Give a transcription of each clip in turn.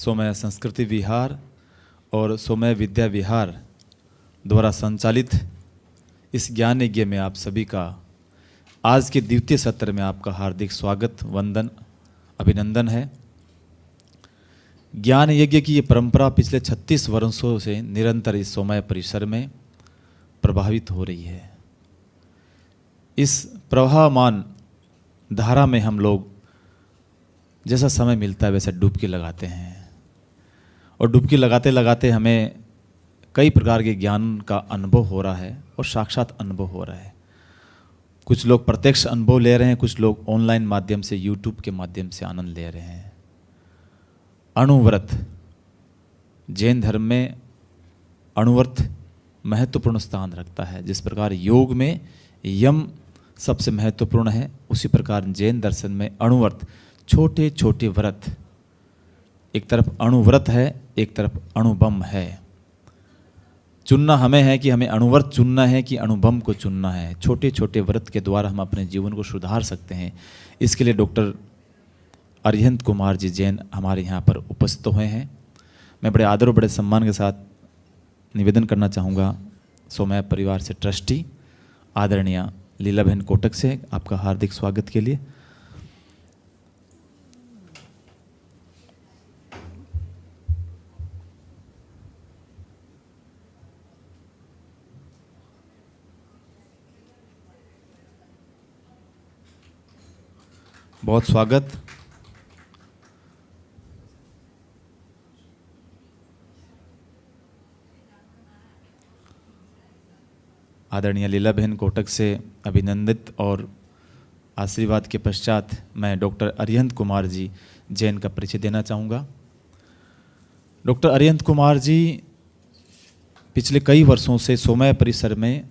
सोमया संस्कृति विहार और सोमया विद्या विहार द्वारा संचालित इस ज्ञान यज्ञ में आप सभी का आज के द्वितीय सत्र में आपका हार्दिक स्वागत, वंदन, अभिनंदन है। ज्ञान यज्ञ की ये परंपरा पिछले 36 वर्षों से निरंतर इस सोमया परिसर में प्रभावित हो रही है। इस प्रवाहमान धारा में हम लोग जैसा समय मिलता है वैसा डुबकी लगाते हैं और डुबकी लगाते लगाते हमें कई प्रकार के ज्ञान का अनुभव हो रहा है और साक्षात अनुभव हो रहा है। कुछ लोग प्रत्यक्ष अनुभव ले रहे हैं, कुछ लोग ऑनलाइन माध्यम से यूट्यूब के माध्यम से आनंद ले रहे हैं। अणुव्रत, जैन धर्म में अणुव्रत महत्वपूर्ण स्थान रखता है। जिस प्रकार योग में यम सबसे महत्वपूर्ण है, उसी प्रकार जैन दर्शन में अणुव्रत, छोटे छोटे व्रत, एक तरफ अणुव्रत है, एक तरफ अणुबम है। चुनना हमें है कि हमें अणुव्रत चुनना है कि अणुबम को चुनना है। छोटे छोटे व्रत के द्वारा हम अपने जीवन को सुधार सकते हैं। इसके लिए डॉक्टर अरिहंत कुमार जी जैन हमारे यहाँ पर उपस्थित हुए हैं। मैं बड़े आदर और बड़े सम्मान के साथ निवेदन करना चाहूँगा सोमया परिवार से ट्रस्टी आदरणीय लीलाबेन कोटक से आपका हार्दिक स्वागत के लिए। बहुत स्वागत। आदरणीय लीलाबेन कोटक से अभिनंदित और आशीर्वाद के पश्चात मैं डॉक्टर अरिहंत कुमार जी जैन का परिचय देना चाहूँगा। डॉक्टर अरिहंत कुमार जी पिछले कई वर्षों से सोमया परिसर में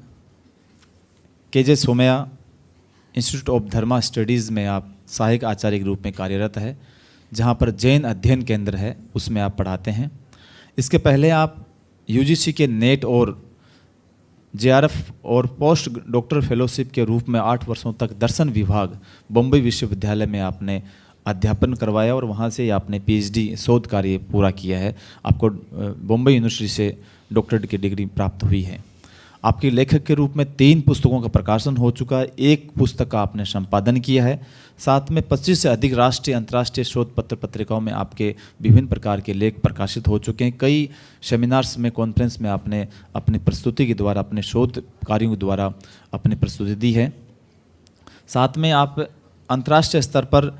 KJ Somaiya institute of Dharma studies में आप सहायक आचार्य के रूप में कार्यरत है, जहाँ पर जैन अध्ययन केंद्र है, उसमें आप पढ़ाते हैं। इसके पहले आप यूजीसी के नेट और जेआरएफ और पोस्ट डॉक्टर फेलोशिप के रूप में 8 वर्षों तक दर्शन विभाग बम्बई विश्वविद्यालय में आपने अध्यापन करवाया और वहाँ से आपने पीएचडी शोध कार्य पूरा किया है। आपको बम्बई यूनिवर्सिटी से डॉक्टरेट की डिग्री प्राप्त हुई है। आपके लेखक के रूप में 3 पुस्तकों का प्रकाशन हो चुका है, 1 पुस्तक का आपने संपादन किया है, साथ में 25 से अधिक राष्ट्रीय अंतर्राष्ट्रीय शोध पत्र पत्रिकाओं में आपके विभिन्न प्रकार के लेख प्रकाशित हो चुके हैं। कई सेमिनार्स में, कॉन्फ्रेंस में आपने अपनी प्रस्तुति के द्वारा, अपने शोध कार्यों के द्वारा अपनी प्रस्तुति दी है। साथ में आप अंतर्राष्ट्रीय स्तर पर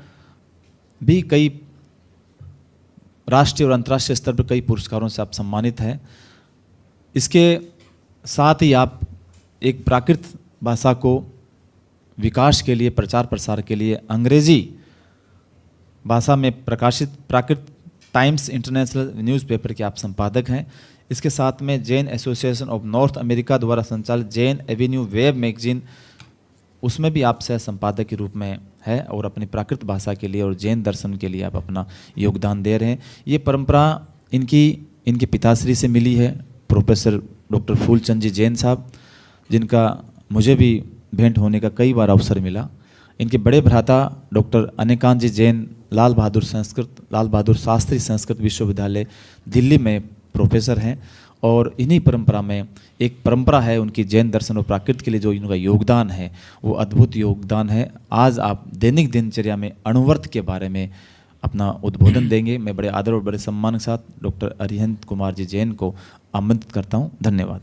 भी कई राष्ट्रीय और अंतर्राष्ट्रीय स्तर पर कई पुरस्कारों से आप सम्मानित हैं। इसके साथ ही आप एक प्राकृत भाषा को विकास के लिए, प्रचार प्रसार के लिए अंग्रेजी भाषा में प्रकाशित प्राकृत टाइम्स इंटरनेशनल न्यूज़पेपर के आप संपादक हैं। इसके साथ में Jain association of north America द्वारा संचालित जैन एवेन्यू वेब मैगजीन, उसमें भी आप सह संपादक के रूप में है और अपनी प्राकृत भाषा के लिए और जैन दर्शन के लिए आप अपना योगदान दे रहे हैं। ये परंपरा इनके पिताश्री से मिली है, प्रोफेसर डॉक्टर फूलचंद जी जैन साहब, जिनका मुझे भी भेंट होने का कई बार अवसर मिला। इनके बड़े भ्राता डॉक्टर अनेकांत जी जैन लाल बहादुर शास्त्री संस्कृत विश्वविद्यालय दिल्ली में प्रोफेसर हैं और इन्हीं परंपरा में एक परंपरा है उनकी जैन दर्शन और प्राकृत के लिए जो इनका योगदान है वो अद्भुत योगदान है। आज आप दैनिक दिनचर्या में अणुव्रत के बारे में अपना उद्बोधन देंगे। मैं बड़े आदर और बड़े सम्मान के साथ डॉक्टर अरिहंत कुमार जी जैन को आमंत्रित करता हूँ। धन्यवाद।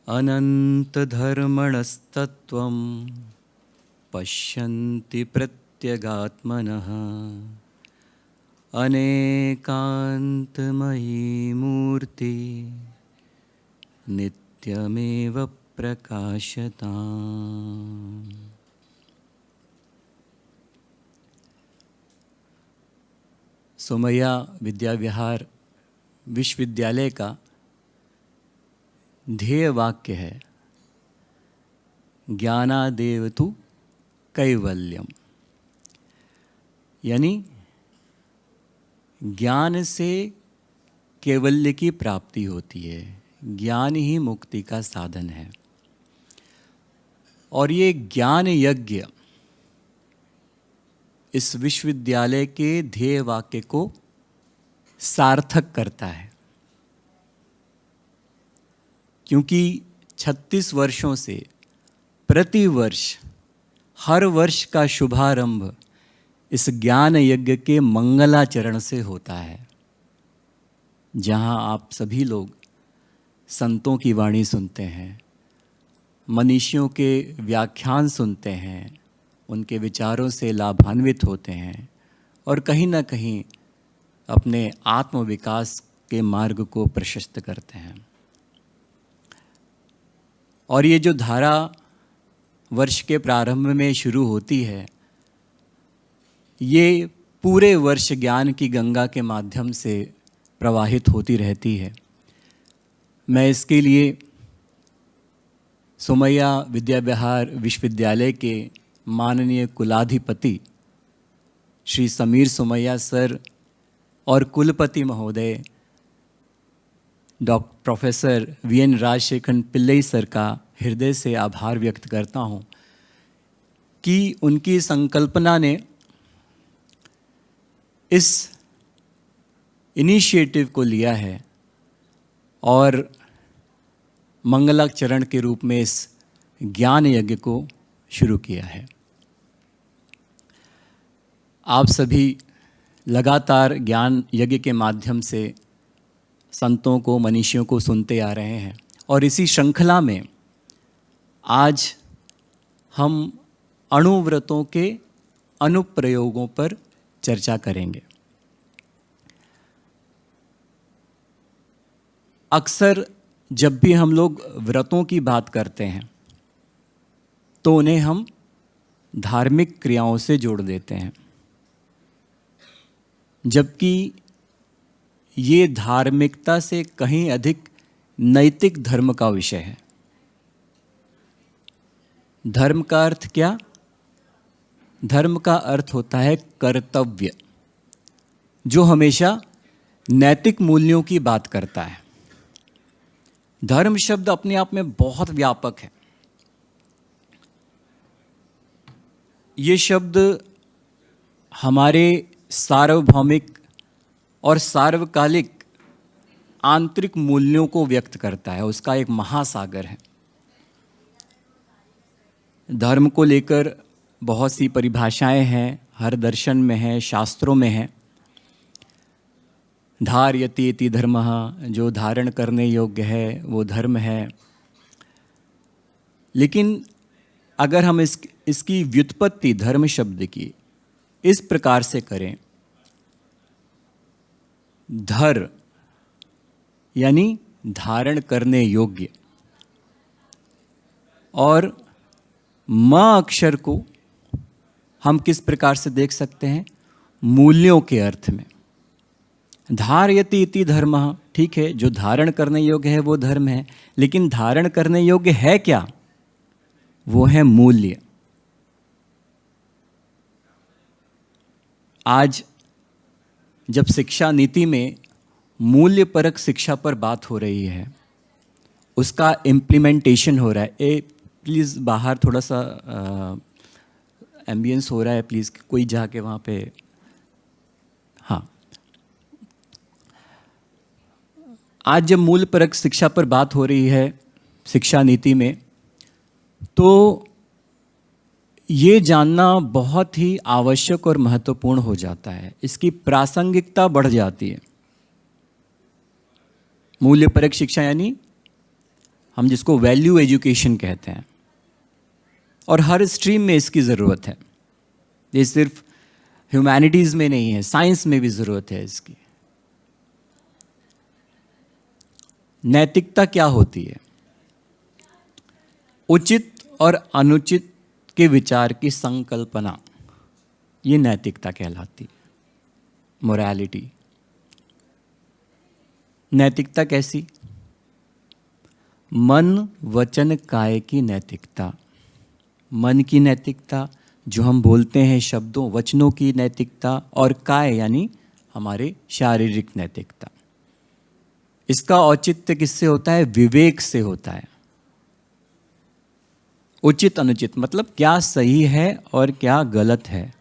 अनंत धर्मणस्तत्वं पश्यन्ति प्रत्यगात्मनः अनेकान्तमयी मूर्ति नित्यमेव प्रकाशताम्। सोमया विद्या विहार विश्वविद्यालय का ध्येय वाक्य है ज्ञानादेव तु कैवल्यम, यानी ज्ञान से कैवल्य की प्राप्ति होती है। ज्ञान ही मुक्ति का साधन है। और ये ज्ञान यज्ञ इस विश्वविद्यालय के ध्येय वाक्य को सार्थक करता है, क्योंकि 36 वर्षों से प्रति वर्ष हर वर्ष का शुभारंभ इस ज्ञान यज्ञ के मंगलाचरण से होता है, जहाँ आप सभी लोग संतों की वाणी सुनते हैं, मनीषियों के व्याख्यान सुनते हैं, उनके विचारों से लाभान्वित होते हैं और कहीं ना कहीं अपने आत्मविकास के मार्ग को प्रशस्त करते हैं। और ये जो धारा वर्ष के प्रारंभ में शुरू होती है, ये पूरे वर्ष ज्ञान की गंगा के माध्यम से प्रवाहित होती रहती है। मैं इसके लिए सोमैया विद्या विहार विश्वविद्यालय के माननीय कुलाधिपति श्री समीर सोमैया सर और कुलपति महोदय professor VN Rajasekhar Pillai sir का हृदय से आभार व्यक्त करता हूँ कि उनकी संकल्पना ने इस इनिशिएटिव को लिया है और मंगलाचरण के रूप में इस ज्ञान यज्ञ को शुरू किया है। आप सभी लगातार ज्ञान यज्ञ के माध्यम से संतों को, मनीषियों को सुनते आ रहे हैं और इसी श्रृंखला में आज हम अणुव्रतों के अनुप्रयोगों पर चर्चा करेंगे। अक्सर जब भी हम लोग व्रतों की बात करते हैं तो उन्हें हम धार्मिक क्रियाओं से जोड़ देते हैं, जबकि ये धार्मिकता से कहीं अधिक नैतिक धर्म का विषय है। धर्म का अर्थ क्या? धर्म का अर्थ होता है कर्तव्य, जो हमेशा नैतिक मूल्यों की बात करता है। धर्म शब्द अपने आप में बहुत व्यापक है। ये शब्द हमारे सार्वभौमिक और सार्वकालिक आंतरिक मूल्यों को व्यक्त करता है, उसका एक महासागर है। धर्म को लेकर बहुत सी परिभाषाएं हैं, हर दर्शन में है, शास्त्रों में है। धार्यति इति धर्मः, जो धारण करने योग्य है वो धर्म है। लेकिन अगर हम इसकी व्युत्पत्ति धर्म शब्द की इस प्रकार से करें, धर यानी धारण करने योग्य, और म अक्षर को हम किस प्रकार से देख सकते हैं? मूल्यों के अर्थ में। धार्यति इति धर्मः, ठीक है, जो धारण करने योग्य है वो धर्म है, लेकिन धारण करने योग्य है क्या? वो है मूल्य। आज जब शिक्षा नीति में मूल्यपरक शिक्षा पर बात हो रही है, उसका इम्प्लीमेंटेशन हो रहा है। प्लीज़ बाहर थोड़ा सा एम्बियंस हो रहा है, प्लीज़ कोई जाके वहाँ पे। हाँ, आज जब मूल्यपरक शिक्षा पर बात हो रही है शिक्षा नीति में, तो ये जानना बहुत ही आवश्यक और महत्वपूर्ण हो जाता है। इसकी प्रासंगिकता बढ़ जाती है। मूल्यपरक शिक्षा यानी हम जिसको वैल्यू एजुकेशन कहते हैं, और हर स्ट्रीम में इसकी ज़रूरत है। ये सिर्फ ह्यूमैनिटीज़ में नहीं है, साइंस में भी ज़रूरत है इसकी। नैतिकता क्या होती है? उचित और अनुचित के विचार की संकल्पना, ये नैतिकता कहलाती है, मोरालिटी। नैतिकता कैसी? मन वचन काय की नैतिकता। मन की नैतिकता, जो हम बोलते हैं शब्दों वचनों की नैतिकता, और काय यानी हमारे शारीरिक नैतिकता। इसका औचित्य किससे होता है? विवेक से होता है। उचित अनुचित मतलब क्या सही है और क्या गलत है,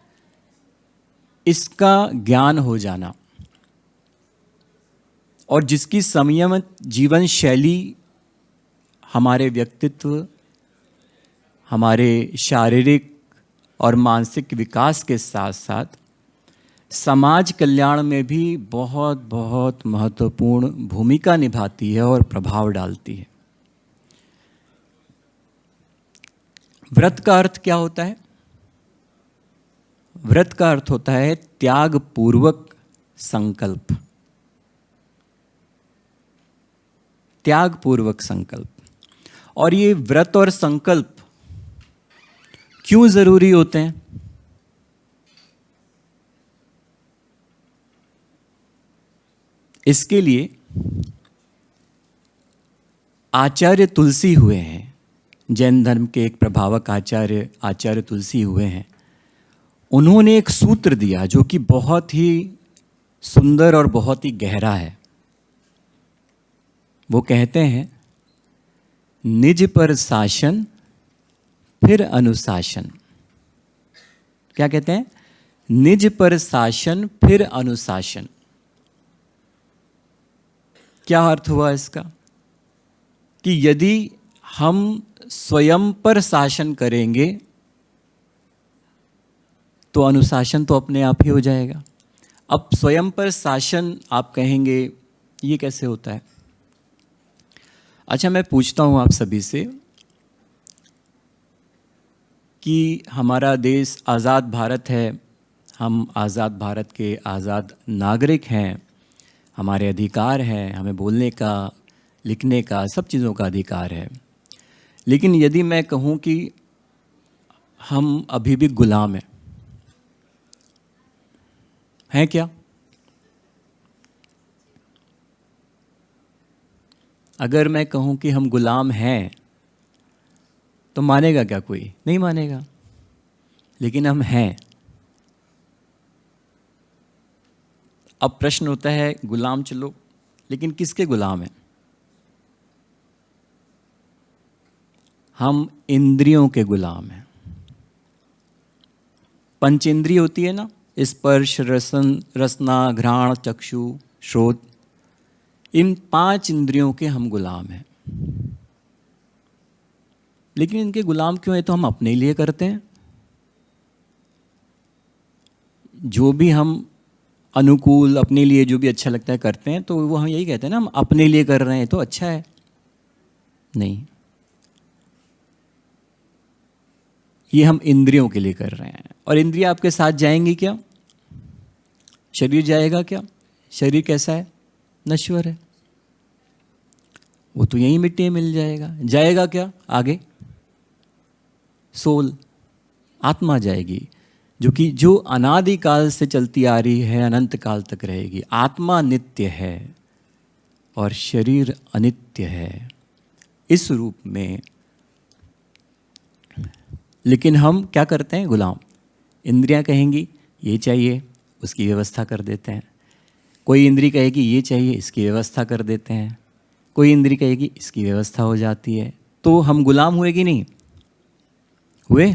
इसका ज्ञान हो जाना। और जिसकी संयमित जीवन शैली हमारे व्यक्तित्व, हमारे शारीरिक और मानसिक विकास के साथ साथ समाज कल्याण में भी बहुत बहुत महत्वपूर्ण भूमिका निभाती है और प्रभाव डालती है। व्रत का अर्थ क्या होता है? व्रत का अर्थ होता है त्याग पूर्वक संकल्प। त्याग पूर्वक संकल्प। और ये व्रत और संकल्प क्यों जरूरी होते हैं? इसके लिए आचार्य तुलसी हुए हैं, जैन धर्म के एक प्रभावक आचार्य तुलसी हुए हैं। उन्होंने एक सूत्र दिया जो कि बहुत ही सुंदर और बहुत ही गहरा है। वो कहते हैं, निज पर शासन फिर अनुशासन। क्या कहते हैं? निज पर शासन फिर अनुशासन। क्या अर्थ हुआ इसका? कि यदि हम स्वयं पर शासन करेंगे तो अनुशासन तो अपने आप ही हो जाएगा। अब स्वयं पर शासन आप कहेंगे ये कैसे होता है? अच्छा, मैं पूछता हूँ आप सभी से कि हमारा देश आज़ाद भारत है, हम आज़ाद भारत के आज़ाद नागरिक हैं, हमारे अधिकार हैं, हमें बोलने का, लिखने का, सब चीज़ों का अधिकार है। लेकिन यदि मैं कहूँ कि हम अभी भी गुलाम हैं क्या? अगर मैं कहूँ कि हम गुलाम हैं तो मानेगा क्या कोई? नहीं मानेगा। लेकिन हम हैं। अब प्रश्न होता है, गुलाम चलो, लेकिन किसके गुलाम हैं? हम इंद्रियों के गुलाम हैं। पंचेंद्रिय होती है ना, स्पर्श, रसन, रसना, घ्राण, चक्षु, श्रोत, इन 5 इंद्रियों के हम गुलाम हैं। लेकिन इनके गुलाम क्यों है? तो हम अपने लिए करते हैं। जो भी हम अनुकूल, अपने लिए जो भी अच्छा लगता है करते हैं, तो वो हम यही कहते हैं ना, हम अपने लिए कर रहे हैं तो अच्छा है। नहीं, ये हम इंद्रियों के लिए कर रहे हैं। और इंद्रियां आपके साथ जाएंगी क्या? शरीर जाएगा क्या? शरीर कैसा है? नश्वर है, वो तो यहीं मिट्टी में मिल जाएगा। जाएगा क्या आगे? सोल, आत्मा जाएगी, जो अनादिकाल से चलती आ रही है, अनंत काल तक रहेगी। आत्मा नित्य है और शरीर अनित्य है इस रूप में। लेकिन हम क्या करते हैं? गुलाम। इंद्रियां कहेंगी ये चाहिए, उसकी व्यवस्था कर देते हैं। कोई इंद्री कहेगी ये चाहिए, इसकी व्यवस्था कर देते हैं। कोई इंद्री कहेगी इसकी व्यवस्था हो जाती है। तो हम गुलाम हुए कि नहीं हुए?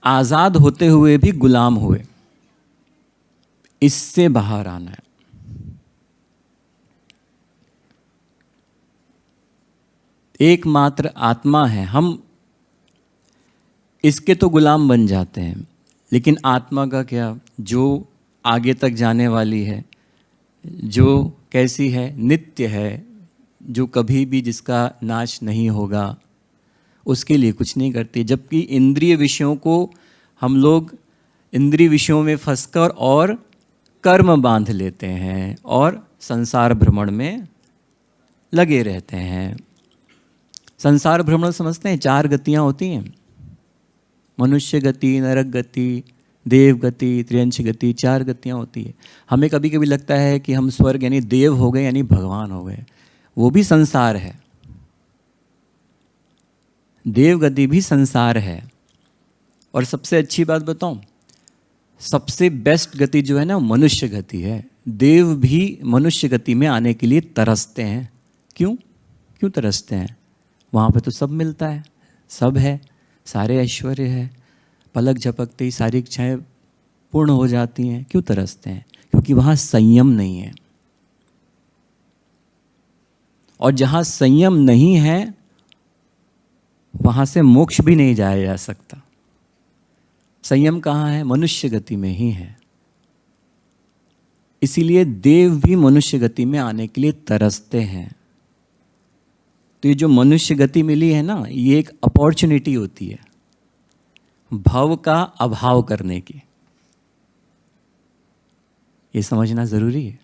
आज़ाद होते हुए भी गुलाम हुए। इससे बाहर आना है। एकमात्र आत्मा है, हम इसके तो गुलाम बन जाते हैं, लेकिन आत्मा का क्या? जो आगे तक जाने वाली है, जो कैसी है? नित्य है, जो कभी भी जिसका नाश नहीं होगा, उसके लिए कुछ नहीं करती। जबकि इंद्रिय विषयों को हम लोग इंद्रिय विषयों में फंसकर और कर्म बांध लेते हैं और संसार भ्रमण में लगे रहते हैं। संसार भ्रमण समझते हैं? 4 गतियाँ होती हैं, मनुष्य गति, नरक गति, देव गति, त्रियंश गति, 4 गतियाँ होती है। हमें कभी कभी लगता है कि हम स्वर्ग यानी देव हो गए, यानी भगवान हो गए। वो भी संसार है, देव गति भी संसार है। और सबसे अच्छी बात बताऊं, सबसे बेस्ट गति जो है ना, मनुष्य गति है। देव भी मनुष्य गति में आने के लिए तरसते हैं। क्यों तरसते हैं? वहाँ पे तो सब मिलता है, सब है, सारे ऐश्वर्य है, पलक झपकते ही सारी इच्छाएं पूर्ण हो जाती हैं। क्यों तरसते हैं? क्योंकि वहाँ संयम नहीं है। और जहाँ संयम नहीं है वहाँ से मोक्ष भी नहीं जाया जा सकता। संयम कहाँ है? मनुष्य गति में ही है। इसीलिए देव भी मनुष्य गति में आने के लिए तरसते हैं। तो ये जो मनुष्य गति मिली है ना, ये एक अपॉर्चुनिटी होती है भव का अभाव करने की। ये समझना जरूरी है।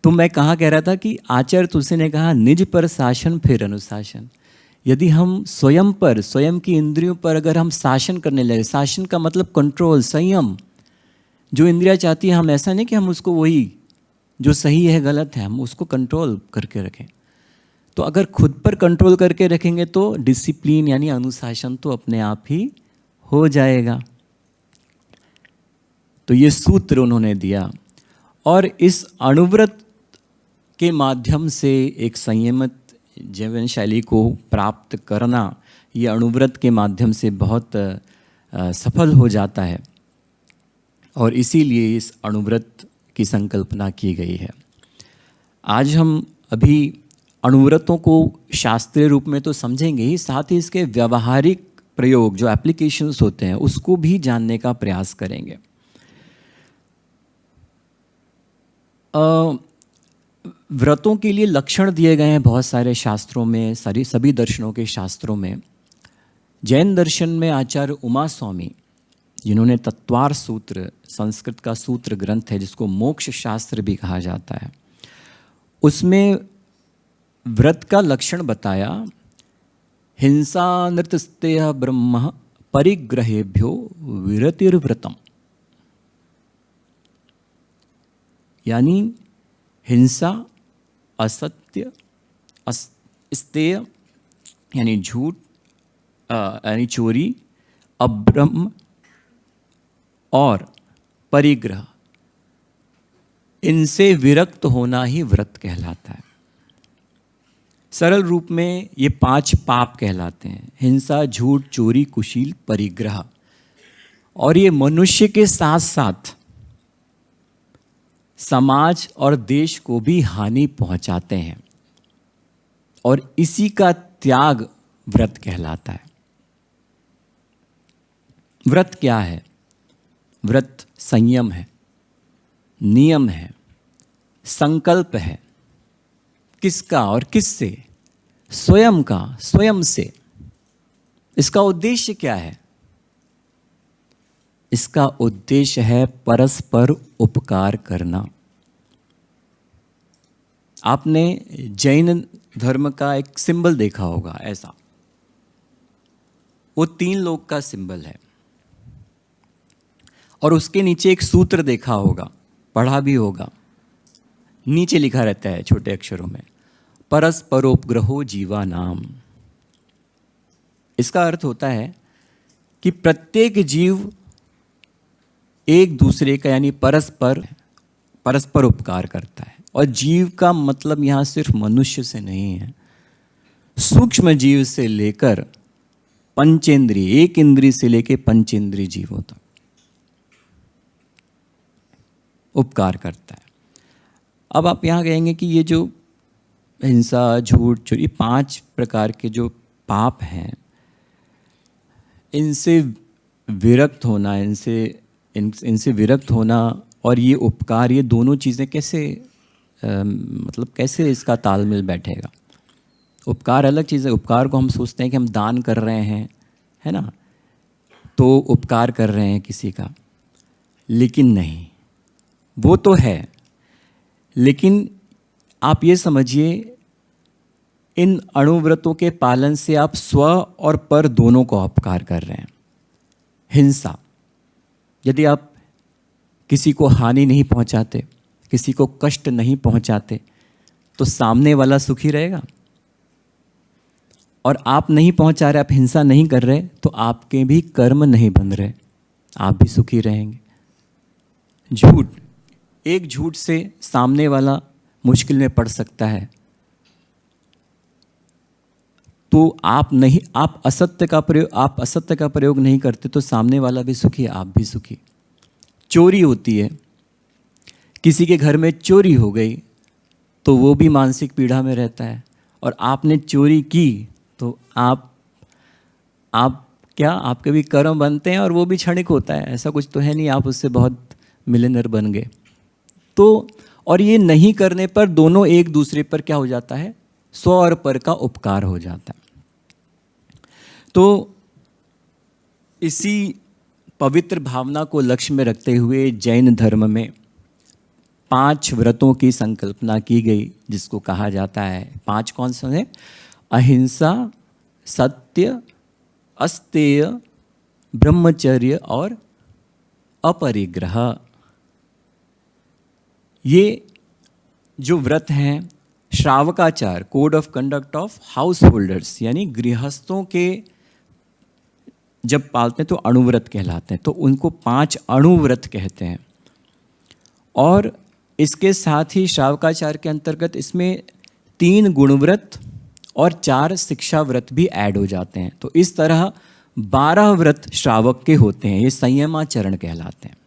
तो मैं कहाँ कह रहा था कि आचार्य तुलसी ने कहा निज पर शासन फिर अनुशासन। यदि हम स्वयं पर, स्वयं की इंद्रियों पर अगर हम शासन करने लगे, शासन का मतलब कंट्रोल, संयम, जो इंद्रिया चाहती है हम ऐसा नहीं कि हम उसको वही जो सही है गलत है हम उसको कंट्रोल करके रखें। तो अगर खुद पर कंट्रोल करके रखेंगे तो डिसिप्लिन यानी अनुशासन तो अपने आप ही हो जाएगा। तो ये सूत्र उन्होंने दिया और इस अणुव्रत के माध्यम से एक संयमित जीवन शैली को प्राप्त करना, ये अणुव्रत के माध्यम से बहुत सफल हो जाता है और इसीलिए इस अणुव्रत की संकल्पना की गई है। आज हम अभी अणुव्रतों को शास्त्रीय रूप में तो समझेंगे ही, साथ ही इसके व्यावहारिक प्रयोग जो एप्लीकेशंस होते हैं उसको भी जानने का प्रयास करेंगे। व्रतों के लिए लक्षण दिए गए हैं बहुत सारे शास्त्रों में, सभी दर्शनों के शास्त्रों में। जैन दर्शन में आचार्य उमा स्वामी जिन्होंने तत्वार सूत्र, संस्कृत का सूत्र ग्रंथ है जिसको मोक्ष शास्त्र भी कहा जाता है, उसमें व्रत का लक्षण बताया। हिंसा नृतस्तेय ब्रह्म परिग्रहेभ्यो विरतिर्व्रतम। यानी हिंसा, असत्य, स्तेय यानी झूठ यानी चोरी, अब्रह्म और परिग्रह, इनसे विरक्त होना ही व्रत कहलाता है। सरल रूप में ये 5 पाप कहलाते हैं: हिंसा, झूठ, चोरी, कुशील, परिग्रह। और ये मनुष्य के साथ साथ समाज और देश को भी हानि पहुंचाते हैं और इसी का त्याग व्रत कहलाता है। व्रत क्या है? व्रत संयम है, नियम है, संकल्प है। किसका और किससे? स्वयं का, स्वयं से। इसका उद्देश्य क्या है? इसका उद्देश्य है परस्पर उपकार करना। आपने जैन धर्म का एक सिंबल देखा होगा ऐसा, वो 3 लोग का सिंबल है और उसके नीचे एक सूत्र देखा होगा, पढ़ा भी होगा। नीचे लिखा रहता है छोटे अक्षरों में, परस्परोपग्रहो जीवा नाम। इसका अर्थ होता है कि प्रत्येक जीव एक दूसरे का यानी परस्पर उपकार करता है। और जीव का मतलब यहाँ सिर्फ मनुष्य से नहीं है, सूक्ष्म जीव से लेकर पंचेंद्रिय, एक इंद्रिय से लेकर पंचेंद्रिय जीवों तक उपकार करता है। अब आप यहाँ कहेंगे कि ये जो हिंसा, झूठ, चोरी, 5 प्रकार के जो पाप हैं, इनसे विरक्त होना, इनसे विरक्त होना और ये उपकार, ये दोनों चीज़ें कैसे मतलब कैसे इसका तालमेल बैठेगा? उपकार अलग चीज़ है। उपकार को हम सोचते हैं कि हम दान कर रहे हैं, है ना, तो उपकार कर रहे हैं किसी का, लेकिन नहीं, वो तो है, लेकिन आप ये समझिए इन अणुव्रतों के पालन से आप स्व और पर दोनों को उपकार कर रहे हैं। हिंसा, यदि आप किसी को हानि नहीं पहुंचाते, किसी को कष्ट नहीं पहुंचाते, तो सामने वाला सुखी रहेगा। और आप नहीं पहुंचा रहे, आप हिंसा नहीं कर रहे, तो आपके भी कर्म नहीं बन रहे, आप भी सुखी रहेंगे। झूठ, एक झूठ से सामने वाला मुश्किल में पड़ सकता है, तो आप असत्य का प्रयोग नहीं करते तो सामने वाला भी सुखी, आप भी सुखी। चोरी होती है, किसी के घर में चोरी हो गई तो वो भी मानसिक पीड़ा में रहता है, और आपने चोरी की तो आप आपके भी कर्म बनते हैं और वो भी क्षणिक होता है, ऐसा कुछ तो है नहीं आप उससे बहुत मिलियनर बन गए। तो और ये नहीं करने पर दोनों एक दूसरे पर क्या हो जाता है, स्व और पर का उपकार हो जाता है। तो इसी पवित्र भावना को लक्ष्य में रखते हुए जैन धर्म में 5 व्रतों की संकल्पना की गई, जिसको कहा जाता है 5 कौन से हैं? अहिंसा, सत्य, अस्तेय, ब्रह्मचर्य और अपरिग्रह। ये जो व्रत हैं श्रावकाचार, code of conduct of householders, यानी गृहस्थों के जब पालते हैं तो अणुव्रत कहलाते हैं, तो उनको 5 अणुव्रत कहते हैं। और इसके साथ ही श्रावकाचार के अंतर्गत इसमें 3 गुणव्रत और 4 शिक्षा व्रत भी ऐड हो जाते हैं। तो इस तरह 12 व्रत श्रावक के होते हैं, ये संयमाचरण कहलाते हैं।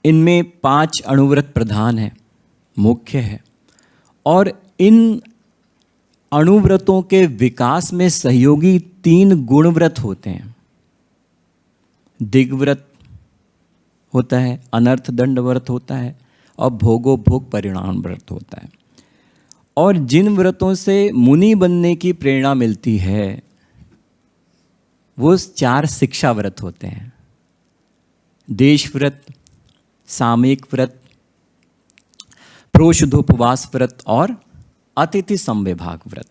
इनमें 5 अणुव्रत प्रधान है, मुख्य है, और इन अणुव्रतों के विकास में सहयोगी 3 गुणव्रत होते हैं। दिग्व्रत होता है, अनर्थ दंड व्रत होता है, और भोगोपभोग परिणाम व्रत होता है। और जिन व्रतों से मुनि बनने की प्रेरणा मिलती है वो 4 शिक्षा व्रत होते हैं। देश व्रत, सामयिक व्रत, प्रोषधोपवास व्रत और अतिथि संविभाग व्रत।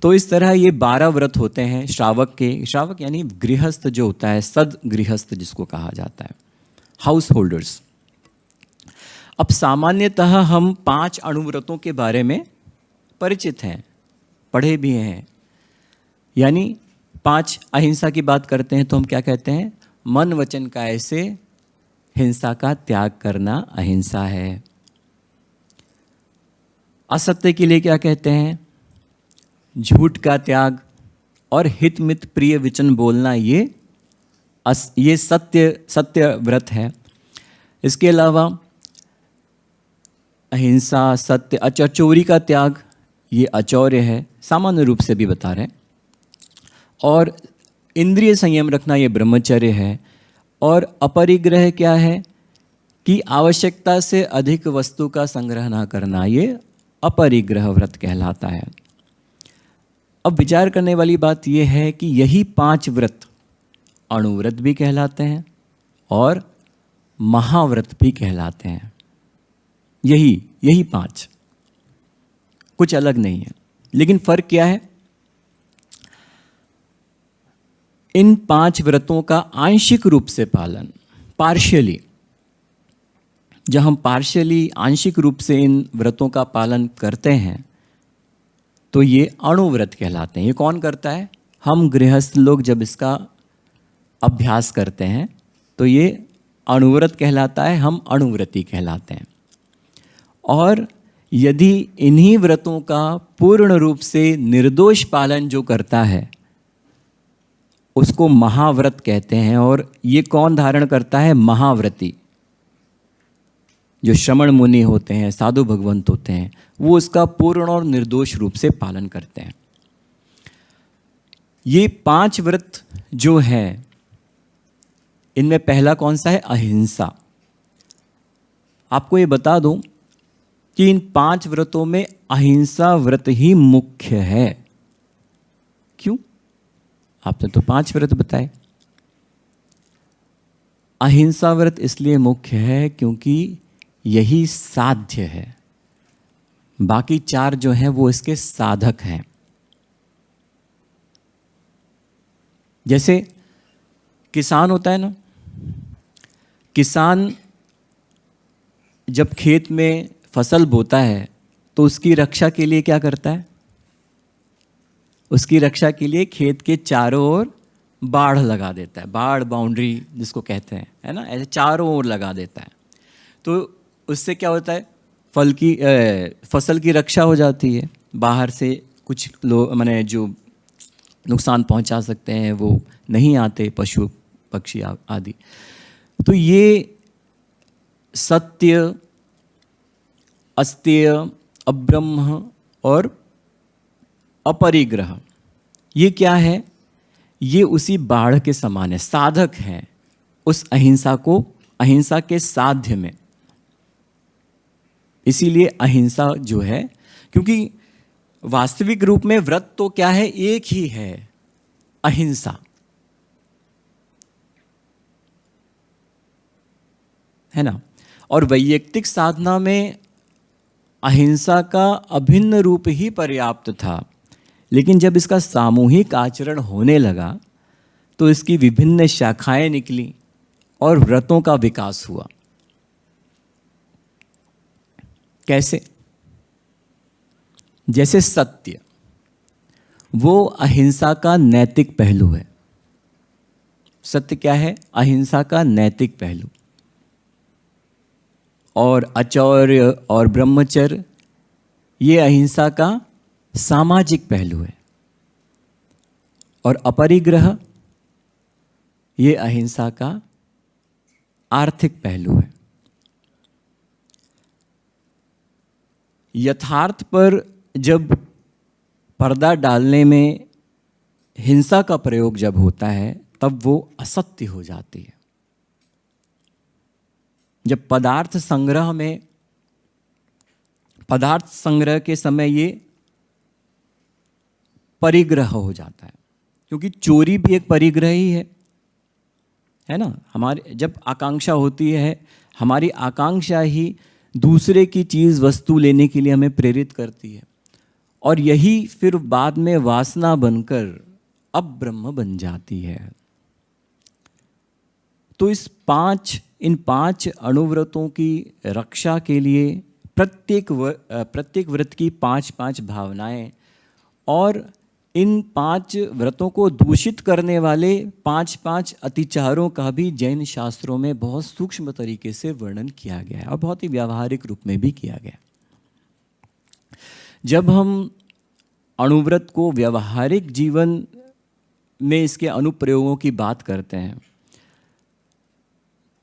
तो इस तरह ये 12 व्रत होते हैं श्रावक के। श्रावक यानी गृहस्थ जो होता है, सद गृहस्थ जिसको कहा जाता है, हाउस होल्डर्स। अब सामान्यतः हम 5 अणुव्रतों के बारे में परिचित हैं, पढ़े भी हैं। यानी 5 अहिंसा की बात करते हैं तो हम क्या कहते हैं? मन वचन काया से हिंसा का त्याग करना अहिंसा है। असत्य के लिए क्या कहते हैं? झूठ का त्याग और हित मित प्रिय वचन बोलना, ये सत्य व्रत है। इसके अलावा अहिंसा, सत्य, चोरी का त्याग ये अचौर्य है, सामान्य रूप से भी बता रहे हैं। और इंद्रिय संयम रखना ये ब्रह्मचर्य है। और अपरिग्रह क्या है? कि आवश्यकता से अधिक वस्तु का संग्रह ना करना, ये अपरिग्रह व्रत कहलाता है। अब विचार करने वाली बात यह है कि यही 5 व्रत अणुव्रत भी कहलाते हैं और महाव्रत भी कहलाते हैं। यही 5, कुछ अलग नहीं है। लेकिन फर्क क्या है? इन 5 व्रतों का आंशिक रूप से पालन, पार्शियली, जब हम पार्शियली आंशिक रूप से इन व्रतों का पालन करते हैं तो ये अणुव्रत कहलाते हैं। ये कौन करता है? हम गृहस्थ लोग जब इसका अभ्यास करते हैं तो ये अणुव्रत कहलाता है, हम अणुव्रती कहलाते हैं। और यदि इन्हीं व्रतों का पूर्ण रूप से निर्दोष पालन जो करता है उसको महाव्रत कहते हैं। और ये कौन धारण करता है? महाव्रती, जो श्रमण मुनि होते हैं, साधु भगवंत होते हैं, वो उसका पूर्ण और निर्दोष रूप से पालन करते हैं। ये 5 व्रत जो है, इनमें पहला कौन सा है? अहिंसा। आपको ये बता दूं कि इन 5 व्रतों में अहिंसा व्रत ही मुख्य है। क्यों? आपने तो 5 व्रत बताए। अहिंसा व्रत इसलिए मुख्य है क्योंकि यही साध्य है, बाकी 4 जो हैं वो इसके साधक हैं। जैसे किसान होता है ना, किसान जब खेत में फसल बोता है तो उसकी रक्षा के लिए क्या करता है? उसकी रक्षा के लिए खेत के चारों ओर बाड़ लगा देता है, बाड़ बाउंड्री जिसको कहते हैं, है ना, ऐसे चारों ओर लगा देता है। तो उससे क्या होता है? फसल की रक्षा हो जाती है, बाहर से कुछ लोग माने जो नुकसान पहुंचा सकते हैं वो नहीं आते, पशु पक्षी आदि। तो ये सत्य, अस्तेय, अब्रह्म और अपरिग्रह, ये क्या है? ये उसी बाढ़ के समान है, साधक हैं उस अहिंसा के साध्य में। इसीलिए अहिंसा जो है, क्योंकि वास्तविक रूप में व्रत तो क्या है? एक ही है, अहिंसा, है ना। और वैयक्तिक साधना में अहिंसा का अभिन्न रूप ही पर्याप्त था, लेकिन जब इसका सामूहिक आचरण होने लगा तो इसकी विभिन्न शाखाएं निकली और व्रतों का विकास हुआ। कैसे? जैसे सत्य, वो अहिंसा का नैतिक पहलू है। सत्य क्या है? अहिंसा का नैतिक पहलू। और आचौर्य और ब्रह्मचर्य, ये अहिंसा का सामाजिक पहलू है। और अपरिग्रह, ये अहिंसा का आर्थिक पहलू है। यथार्थ पर जब पर्दा डालने में हिंसा का प्रयोग जब होता है तब वो असत्य हो जाती है। जब पदार्थ संग्रह के समय ये परिग्रह हो जाता है, क्योंकि चोरी भी एक परिग्रह ही है ना। हमारे जब आकांक्षा होती है, हमारी आकांक्षा ही दूसरे की चीज़ वस्तु लेने के लिए हमें प्रेरित करती है, और यही फिर बाद में वासना बनकर अब ब्रह्म बन जाती है। तो इन पांच अणुव्रतों की रक्षा के लिए प्रत्येक व्रत की 5-5 भावनाएं, और इन 5 व्रतों को दूषित करने वाले 5-5 अतिचारों का भी जैन शास्त्रों में बहुत सूक्ष्म तरीके से वर्णन किया गया है और बहुत ही व्यावहारिक रूप में भी किया गया। जब हम अणुव्रत को व्यावहारिक जीवन में इसके अनुप्रयोगों की बात करते हैं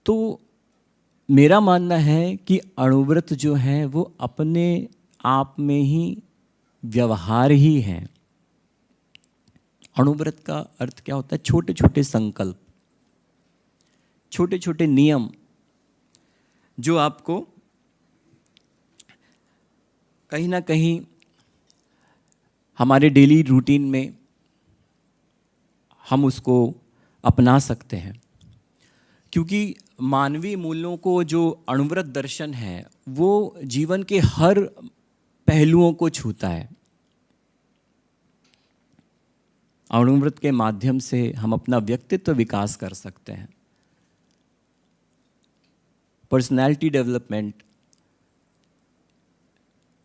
तो मेरा मानना है कि अणुव्रत जो है वो अपने आप में ही व्यवहार ही है। अणुव्रत का अर्थ क्या होता है? छोटे छोटे संकल्प, छोटे छोटे नियम जो आपको कहीं ना कहीं हमारे डेली रूटीन में हम उसको अपना सकते हैं, क्योंकि मानवीय मूल्यों को जो अणुव्रत दर्शन है वो जीवन के हर पहलुओं को छूता है। अणुव्रत के माध्यम से हम अपना व्यक्तित्व विकास कर सकते हैं, पर्सनैलिटी डेवलपमेंट।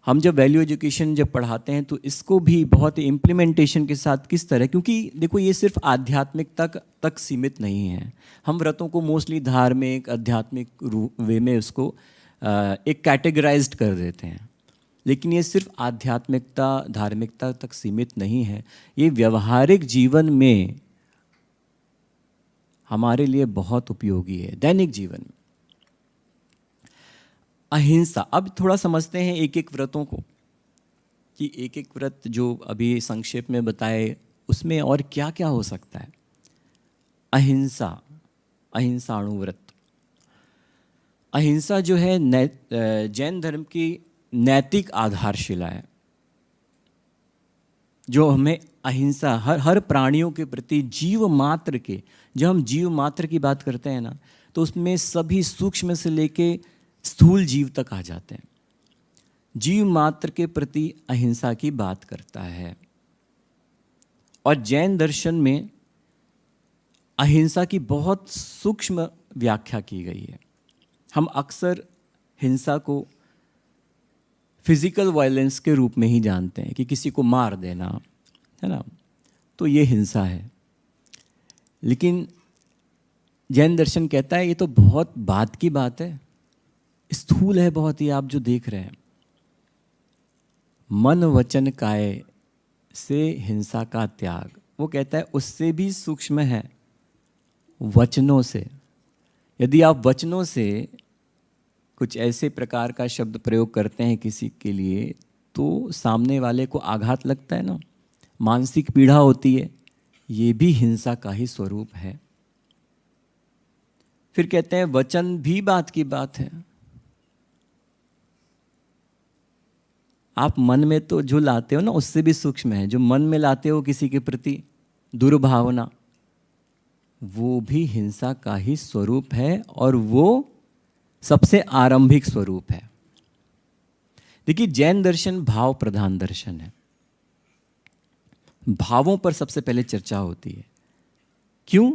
हम जब वैल्यू एजुकेशन जब पढ़ाते हैं तो इसको भी बहुत इम्प्लीमेंटेशन के साथ किस तरह, क्योंकि देखो ये सिर्फ आध्यात्मिकता तक सीमित नहीं है। हम व्रतों को मोस्टली धार्मिक आध्यात्मिक वे में उसको एक कैटेगराइज्ड कर देते हैं, लेकिन ये सिर्फ आध्यात्मिकता धार्मिकता तक सीमित नहीं है। ये व्यवहारिक जीवन में हमारे लिए बहुत उपयोगी है, दैनिक जीवन में। अहिंसा, अब थोड़ा समझते हैं एक एक व्रतों को, कि एक एक व्रत जो अभी संक्षेप में बताए उसमें और क्या क्या हो सकता है। अहिंसा अणुव्रत। अहिंसा जो है जैन धर्म की नैतिक आधारशिला है, जो हमें अहिंसा हर प्राणियों के प्रति, जीव मात्र के, जब हम जीव मात्र की बात करते हैं ना तो उसमें सभी सूक्ष्म से लेके स्थूल जीव तक आ जाते हैं। जीव मात्र के प्रति अहिंसा की बात करता है, और जैन दर्शन में अहिंसा की बहुत सूक्ष्म व्याख्या की गई है। हम अक्सर हिंसा को फिजिकल वायलेंस के रूप में ही जानते हैं, कि किसी को मार देना, है ना, तो ये हिंसा है। लेकिन जैन दर्शन कहता है ये तो बहुत बात की बात है। स्थूल है बहुत ही, आप जो देख रहे हैं। मन वचन काय से हिंसा का त्याग, वो कहता है उससे भी सूक्ष्म है वचनों से। यदि आप वचनों से कुछ ऐसे प्रकार का शब्द प्रयोग करते हैं किसी के लिए, तो सामने वाले को आघात लगता है ना, मानसिक पीड़ा होती है, ये भी हिंसा का ही स्वरूप है। फिर कहते हैं वचन भी बात की बात है। आप मन में तो जो लाते हो ना, उससे भी सूक्ष्म है। जो मन में लाते हो किसी के प्रति दुर्भावना, वो भी हिंसा का ही स्वरूप है, और वो सबसे आरंभिक स्वरूप है। देखिए, जैन दर्शन भाव प्रधान दर्शन है। भावों पर सबसे पहले चर्चा होती है। क्यों?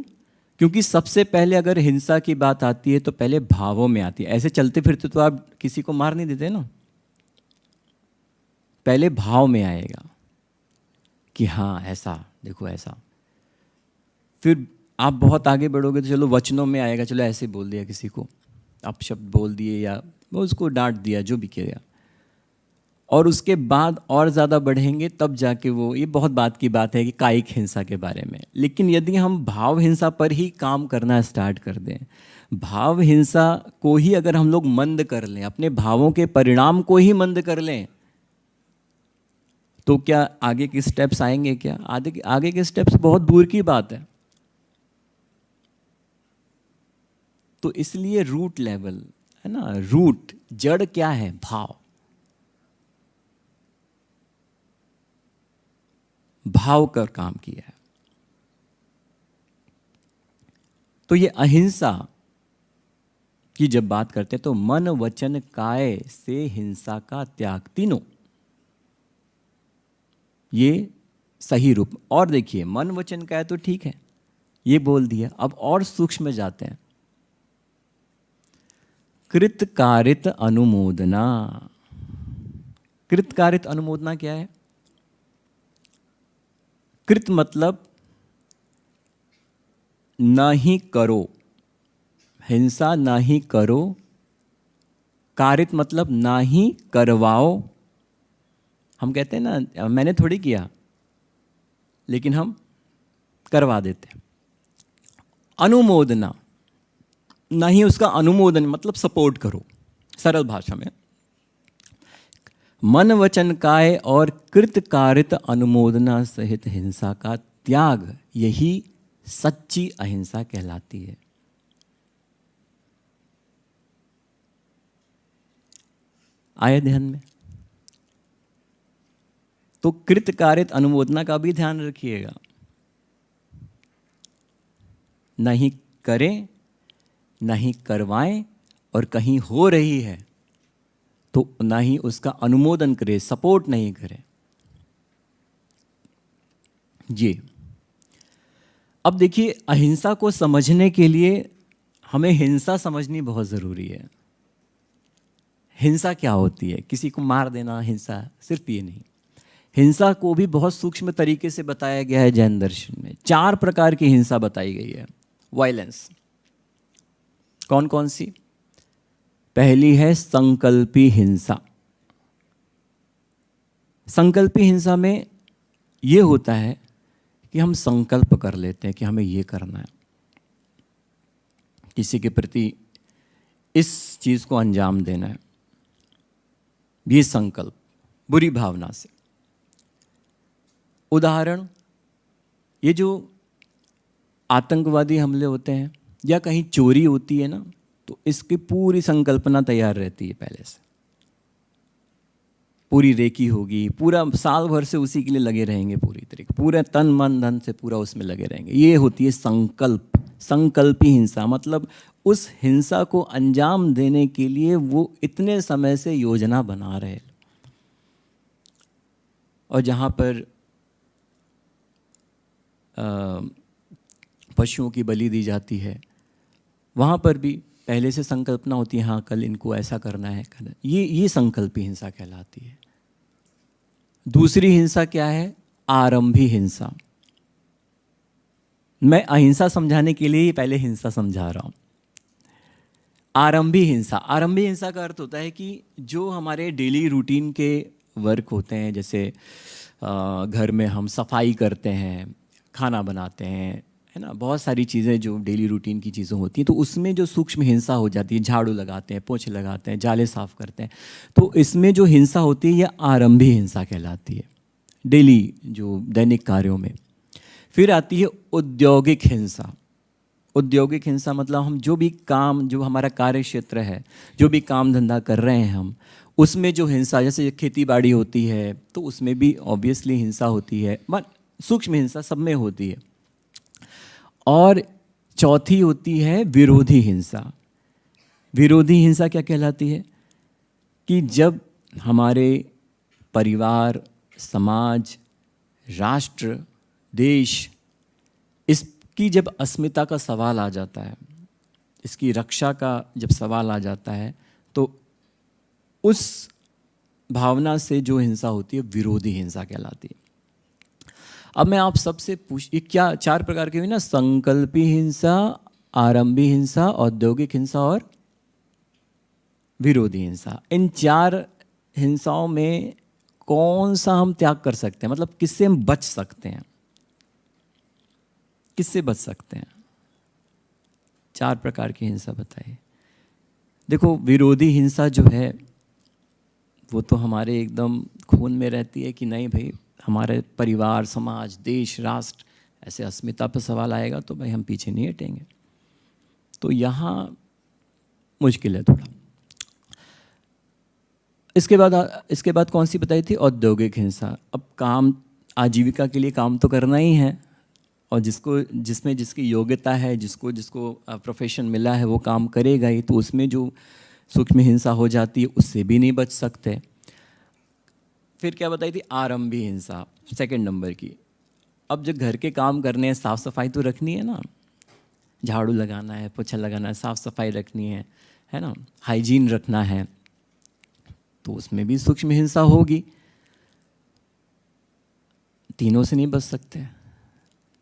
क्योंकि सबसे पहले अगर हिंसा की बात आती है तो पहले भावों में आती है। ऐसे चलते फिरते तो आप किसी को मार नहीं देते ना, पहले भाव में आएगा कि हाँ ऐसा, देखो ऐसा। फिर आप बहुत आगे बढ़ोगे तो चलो वचनों में आएगा, चलो ऐसे बोल दिया किसी को, आप शब्द बोल दिए या वो उसको डांट दिया, जो भी किया। और उसके बाद और ज़्यादा बढ़ेंगे तब जाके वो, ये बहुत बात की बात है कि कायिक हिंसा के बारे में। लेकिन यदि हम भाव हिंसा पर ही काम करना स्टार्ट कर दें, भाव हिंसा को ही अगर हम लोग मंद कर लें, अपने भावों के परिणाम को ही मंद कर लें, तो क्या आगे के स्टेप्स आएंगे? क्या आगे के स्टेप्स बहुत दूर की बात है। तो इसलिए रूट लेवल है ना, रूट जड़ क्या है? भाव। भाव कर काम किया है। तो ये अहिंसा की जब बात करते हैं तो मन वचन काय से हिंसा का त्याग, तीनों ये सही रूप। और देखिए, मन वचन काय तो ठीक है, ये बोल दिया। अब और सूक्ष्म में जाते हैं। कृतकारित अनुमोदना। कृतकारित अनुमोदना क्या है? कृत मतलब ना ही करो, हिंसा ना ही करो। कारित मतलब ना ही करवाओ। हम कहते हैं ना, मैंने थोड़ी किया, लेकिन हम करवा देते हैं। अनुमोदना, ना ही उसका अनुमोदन मतलब सपोर्ट करो, सरल भाषा में। मन वचन काय और कृतकारित अनुमोदना सहित हिंसा का त्याग, यही सच्ची अहिंसा कहलाती है। आए ध्यान में? तो कृतकारित अनुमोदना का भी ध्यान रखिएगा। नहीं करें, नहीं करवाएं, और कहीं हो रही है तो ना ही उसका अनुमोदन करे, सपोर्ट नहीं करे। जी, अब देखिए, अहिंसा को समझने के लिए हमें हिंसा समझनी बहुत ज़रूरी है। हिंसा क्या होती है? किसी को मार देना हिंसा, सिर्फ ये नहीं। हिंसा को भी बहुत सूक्ष्म तरीके से बताया गया है जैन दर्शन में। 4 प्रकार की हिंसा बताई गई है, वायलेंस। कौन कौन सी? पहली है संकल्पी हिंसा। संकल्पी हिंसा में ये होता है कि हम संकल्प कर लेते हैं कि हमें ये करना है, किसी के प्रति इस चीज़ को अंजाम देना है, ये संकल्प बुरी भावना से। उदाहरण, ये जो आतंकवादी हमले होते हैं या कहीं चोरी होती है ना, तो इसकी पूरी संकल्पना तैयार रहती है पहले से। पूरी रेकी होगी, पूरा साल भर से उसी के लिए लगे रहेंगे, पूरी तरीके, पूरे तन मन धन से पूरा उसमें लगे रहेंगे। ये होती है संकल्प, संकल्पी हिंसा। मतलब उस हिंसा को अंजाम देने के लिए वो इतने समय से योजना बना रहे। और जहाँ पर पशुओं की बलि दी जाती है, वहाँ पर भी पहले से संकल्पना होती है, हाँ कल इनको ऐसा करना है। ये संकल्पी हिंसा कहलाती है। दूसरी हिंसा क्या है? आरंभी हिंसा। मैं अहिंसा समझाने के लिए ही पहले हिंसा समझा रहा हूँ। आरंभी हिंसा, आरंभी हिंसा का अर्थ होता है कि जो हमारे डेली रूटीन के वर्क होते हैं, जैसे घर में हम सफाई करते हैं, खाना बनाते हैं, है ना, बहुत सारी चीज़ें जो डेली रूटीन की चीज़ें होती हैं, तो उसमें जो सूक्ष्म हिंसा हो जाती है, झाड़ू लगाते हैं, पोछे लगाते हैं, जाले साफ करते हैं, तो इसमें जो हिंसा होती है यह आरंभी हिंसा कहलाती है, डेली जो दैनिक कार्यों में। फिर आती है औद्योगिक हिंसा। औद्योगिक हिंसा मतलब हम जो भी काम, जो हमारा कार्य क्षेत्र है, जो भी काम धंधा कर रहे हैं हम, उसमें जो हिंसा, जैसे खेती बाड़ी होती है तो उसमें भी ऑब्वियसली हिंसा होती है, सूक्ष्म हिंसा सब में होती है। और चौथी होती है विरोधी हिंसा। विरोधी हिंसा क्या कहलाती है कि जब हमारे परिवार, समाज, राष्ट्र, देश, इसकी जब अस्मिता का सवाल आ जाता है, इसकी रक्षा का जब सवाल आ जाता है, तो उस भावना से जो हिंसा होती है विरोधी हिंसा कहलाती है। अब मैं आप सबसे ये क्या 4 प्रकार की हुई ना, संकल्पी हिंसा, आरंभी हिंसा, औद्योगिक हिंसा और विरोधी हिंसा। इन 4 हिंसाओं में कौन सा हम त्याग कर सकते हैं, मतलब किससे हम बच सकते हैं, किससे बच सकते हैं? 4 प्रकार की हिंसा बताइए। देखो, विरोधी हिंसा जो है वो तो हमारे एकदम खून में रहती है कि नहीं भाई, हमारे परिवार, समाज, देश, राष्ट्र, ऐसे अस्मिता पर सवाल आएगा तो भाई हम पीछे नहीं हटेंगे। तो यहाँ मुश्किल है थोड़ा। इसके बाद कौन सी बताई थी? औद्योगिक हिंसा। अब काम, आजीविका के लिए काम तो करना ही है, और जिसमें जिसकी योग्यता है, जिसको प्रोफेशन मिला है वो काम करेगा ही, तो उसमें जो सूक्ष्म हिंसा हो जाती है उससे भी नहीं बच सकते। फिर क्या बताई थी? आरंभी हिंसा, 2nd नंबर की। अब जब घर के काम करने हैं, साफ़ सफाई तो रखनी है ना, झाड़ू लगाना है, पोछा लगाना है, साफ़ सफाई रखनी है ना, हाइजीन रखना है, तो उसमें भी सूक्ष्म हिंसा होगी। तीनों से नहीं बच सकते।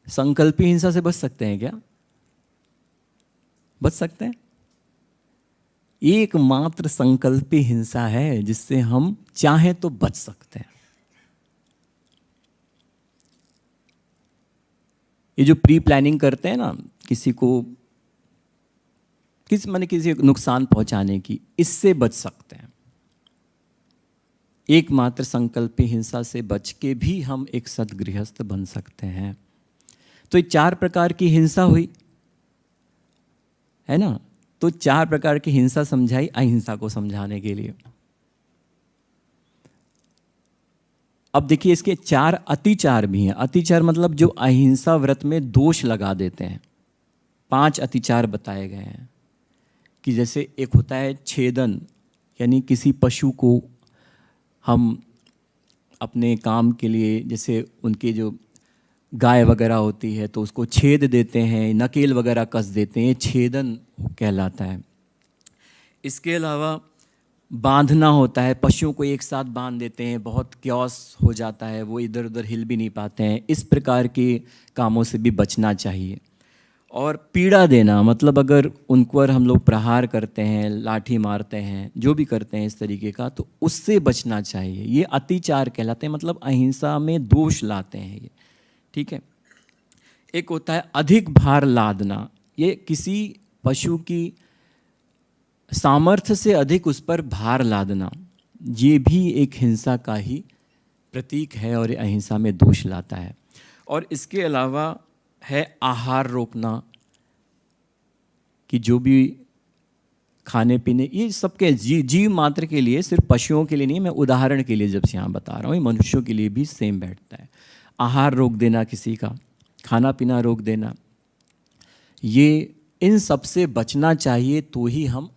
संकल्पी हिंसा से बच सकते हैं क्या? बच सकते हैं? एकमात्र संकल्पी हिंसा है जिससे हम चाहें तो बच सकते हैं। ये जो प्री प्लानिंग करते हैं ना, किसी को नुकसान पहुंचाने की, इससे बच सकते हैं। एकमात्र संकल्पी हिंसा से बच के भी हम एक सद्गृहस्थ बन सकते हैं। तो ये 4 प्रकार की हिंसा हुई, है ना। तो 4 प्रकार की हिंसा समझाई अहिंसा को समझाने के लिए। अब देखिए, इसके 4 अतिचार भी हैं। अतिचार मतलब जो अहिंसा व्रत में दोष लगा देते हैं। 5 अतिचार बताए गए हैं कि जैसे एक होता है छेदन, यानी किसी पशु को हम अपने काम के लिए, जैसे उनके जो गाय वगैरह होती है तो उसको छेद देते हैं, नकेल वगैरह कस देते हैं, छेदन कहलाता है। इसके अलावा बांधना होता है, पशुओं को एक साथ बांध देते हैं, बहुत क्योस हो जाता है, वो इधर उधर हिल भी नहीं पाते हैं। इस प्रकार के कामों से भी बचना चाहिए। और पीड़ा देना, मतलब अगर उन पर हम लोग प्रहार करते हैं, लाठी मारते हैं, जो भी करते हैं इस तरीके का, तो उससे बचना चाहिए। ये अतिचार कहलाते हैं, मतलब अहिंसा में दोष लाते हैं ये, ठीक है। एक होता है अधिक भार लादना। ये किसी पशु की सामर्थ्य से अधिक उस पर भार लादना, ये भी एक हिंसा का ही प्रतीक है और अहिंसा में दोष लाता है। और इसके अलावा है आहार रोकना, कि जो भी खाने पीने, ये सबके जीव मात्र के लिए, सिर्फ पशुओं के लिए नहीं, मैं उदाहरण के लिए जब से यहाँ बता रहा हूँ, ये मनुष्यों के लिए भी सेम बैठता है। आहार रोक देना, किसी का खाना पीना रोक देना, ये इन सब से बचना चाहिए, तो ही हम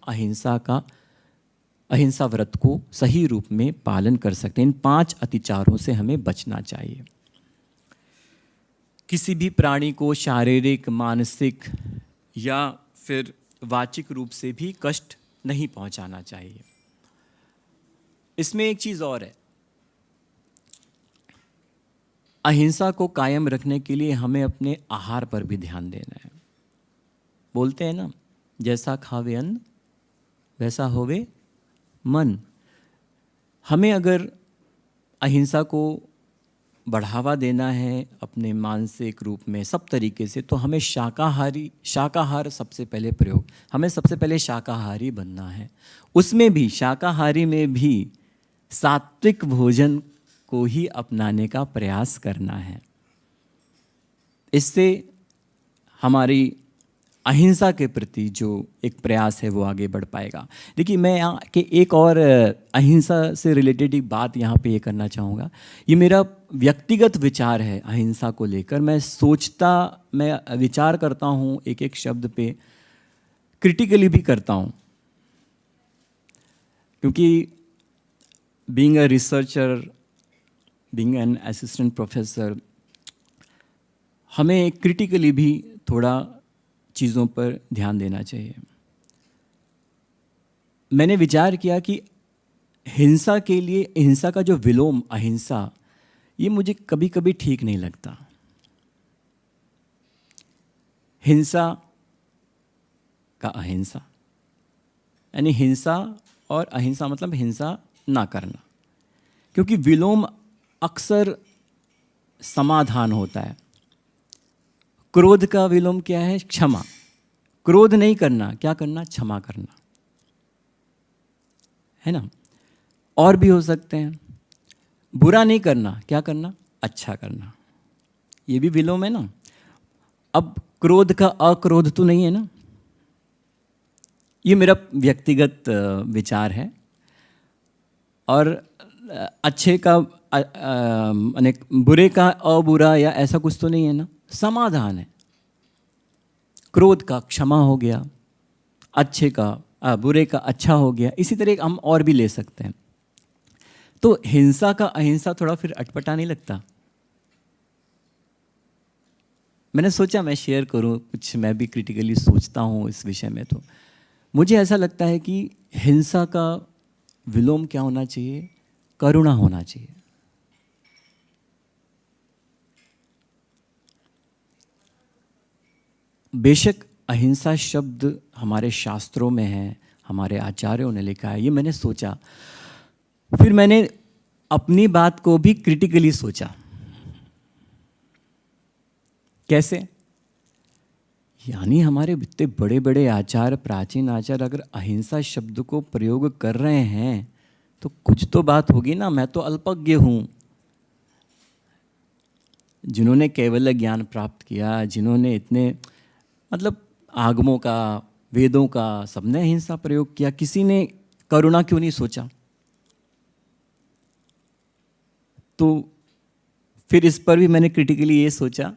अहिंसा व्रत को सही रूप में पालन कर सकते हैं। इन 5 अतिचारों से हमें बचना चाहिए। किसी भी प्राणी को शारीरिक, मानसिक या फिर वाचिक रूप से भी कष्ट नहीं पहुंचाना चाहिए। इसमें एक चीज़ और है, अहिंसा को कायम रखने के लिए हमें अपने आहार पर भी ध्यान देना है। बोलते हैं ना, जैसा खावे अन्न वैसा होवे मन। हमें अगर अहिंसा को बढ़ावा देना है अपने मानसिक रूप में सब तरीके से, तो हमें शाकाहार सबसे पहले प्रयोग, हमें सबसे पहले शाकाहारी बनना है। उसमें भी शाकाहारी में भी सात्विक भोजन को ही अपनाने का प्रयास करना है। इससे हमारी अहिंसा के प्रति जो एक प्रयास है वो आगे बढ़ पाएगा। देखिए, मैं यहाँ के एक और अहिंसा से रिलेटेड एक बात यहाँ पे ये करना चाहूँगा। ये मेरा व्यक्तिगत विचार है अहिंसा को लेकर। मैं विचार करता हूँ एक एक शब्द पे, क्रिटिकली भी करता हूँ, क्योंकि being a researcher, being an assistant professor, हमें क्रिटिकली भी थोड़ा चीज़ों पर ध्यान देना चाहिए। मैंने विचार किया कि हिंसा के लिए, हिंसा का जो विलोम अहिंसा, ये मुझे कभी कभी ठीक नहीं लगता। हिंसा का अहिंसा, यानी हिंसा और अहिंसा मतलब हिंसा ना करना, क्योंकि विलोम अक्सर समाधान होता है। क्रोध का विलोम क्या है? क्षमा। क्रोध नहीं करना, क्या करना? क्षमा करना, है ना। और भी हो सकते हैं। बुरा नहीं करना, क्या करना? अच्छा करना। ये भी विलोम है ना। अब क्रोध का अक्रोध तो नहीं है ना। ये मेरा व्यक्तिगत विचार है। और अच्छे का माने बुरे का अबुरा या ऐसा कुछ तो नहीं है ना, समाधान है। क्रोध का क्षमा हो गया, अच्छे का बुरे का अच्छा हो गया। इसी तरह हम और भी ले सकते हैं। तो हिंसा का अहिंसा थोड़ा फिर अटपटा नहीं लगता? मैंने सोचा मैं शेयर करूं कुछ, मैं भी क्रिटिकली सोचता हूं इस विषय में। तो मुझे ऐसा लगता है कि हिंसा का विलोम क्या होना चाहिए? करुणा होना चाहिए। बेशक अहिंसा शब्द हमारे शास्त्रों में है, हमारे आचार्यों ने लिखा है, ये मैंने सोचा। फिर मैंने अपनी बात को भी क्रिटिकली सोचा। कैसे? यानी हमारे इतने बड़े बड़े आचार, प्राचीन आचार अगर अहिंसा शब्द को प्रयोग कर रहे हैं तो कुछ तो बात होगी ना। मैं तो अल्पज्ञ हूँ। जिन्होंने केवल ज्ञान प्राप्त किया, जिन्होंने इतने मतलब आगमों का, वेदों का, सबने अहिंसा प्रयोग किया, किसी ने करुणा क्यों नहीं सोचा? तो फिर इस पर भी मैंने क्रिटिकली ये सोचा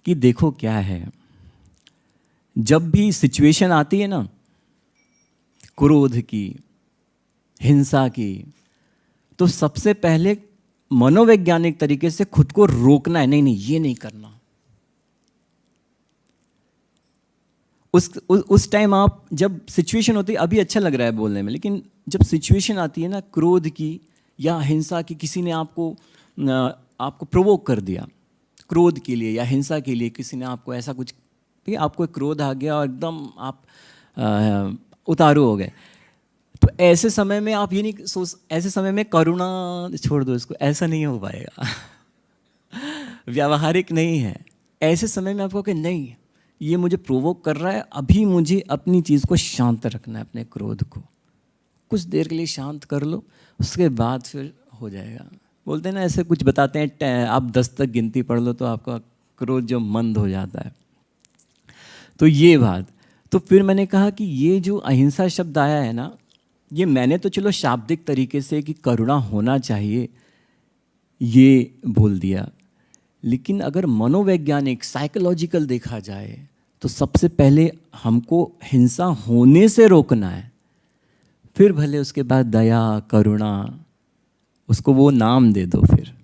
कि देखो क्या है, जब भी सिचुएशन आती है ना क्रोध की, हिंसा की, तो सबसे पहले मनोवैज्ञानिक तरीके से खुद को रोकना है। नहीं नहीं, ये नहीं करना। उस टाइम आप, जब सिचुएशन होती है, अभी अच्छा लग रहा है बोलने में, लेकिन जब सिचुएशन आती है ना क्रोध की या हिंसा की, किसी ने आपको प्रोवोक कर दिया क्रोध के लिए या हिंसा के लिए, किसी ने आपको ऐसा कुछ, आपको क्रोध आ गया और एकदम आप उतारू हो गए, तो ऐसे समय में आप ये नहीं सोच, ऐसे समय में करुणा छोड़ दो इसको, ऐसा नहीं हो पाएगा। व्यावहारिक नहीं है। ऐसे समय में आपको कि नहीं, ये मुझे प्रोवोक कर रहा है, अभी मुझे अपनी चीज़ को शांत रखना है, अपने क्रोध को कुछ देर के लिए शांत कर लो, उसके बाद फिर हो जाएगा। बोलते हैं ना, ऐसे कुछ बताते हैं, आप 10 तक गिनती पढ़ लो तो आपका क्रोध जो मंद हो जाता है। तो ये बात, तो फिर मैंने कहा कि ये जो अहिंसा शब्द आया है ना, ये मैंने तो चलो शाब्दिक तरीके से कि करुणा होना चाहिए ये बोल दिया, लेकिन अगर मनोवैज्ञानिक, साइकोलॉजिकल देखा जाए तो सबसे पहले हमको हिंसा होने से रोकना है, फिर भले उसके बाद दया, करुणा, उसको वो नाम दे दो फिर।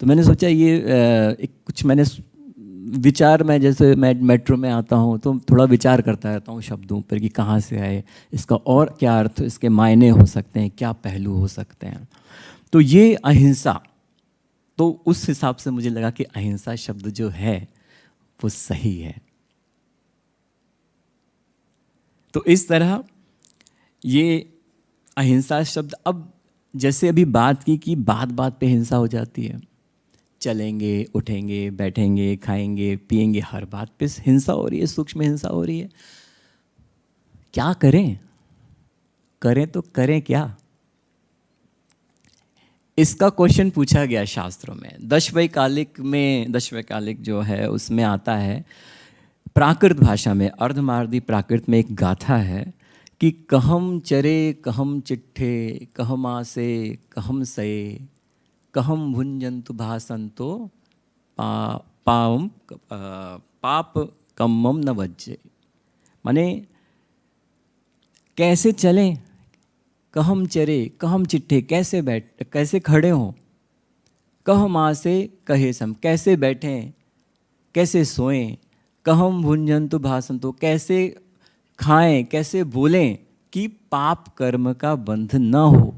तो मैंने सोचा ये एक कुछ मैंने विचार, मैं जैसे मैं मेट्रो में आता हूँ तो थोड़ा विचार करता रहता हूँ शब्दों पर कि कहाँ से आए, इसका और क्या अर्थ, इसके मायने हो सकते हैं, क्या पहलू हो सकते हैं। तो ये अहिंसा, तो उस हिसाब से मुझे लगा कि अहिंसा शब्द जो है वो सही है। तो इस तरह ये अहिंसा शब्द, अब जैसे अभी बात की कि बात बात पे हिंसा हो जाती है, चलेंगे, उठेंगे, बैठेंगे, खाएंगे, पिएंगे, हर बात पे हिंसा हो रही है, सूक्ष्म हिंसा हो रही है। क्या करें? करें तो करें क्या? इसका क्वेश्चन पूछा गया शास्त्रों में। दशवैकालिक जो है उसमें आता है, प्राकृत भाषा में, अर्धमार्दी प्राकृत में एक गाथा है कि कहम चरे कहम चिट्ठे कहम आसे कहम सये कहम भुंजंतु भासंतो पाप कम्मम न वज्जे। माने कैसे चलें, कहम चरे कहम चिट्ठे, कैसे खड़े हों, कहम आसे कहे सम, कैसे बैठें, कैसे सोएं, कहम भुंजंतु भासंतो, कैसे खाएं, कैसे बोलें कि पाप कर्म का बंध न हो।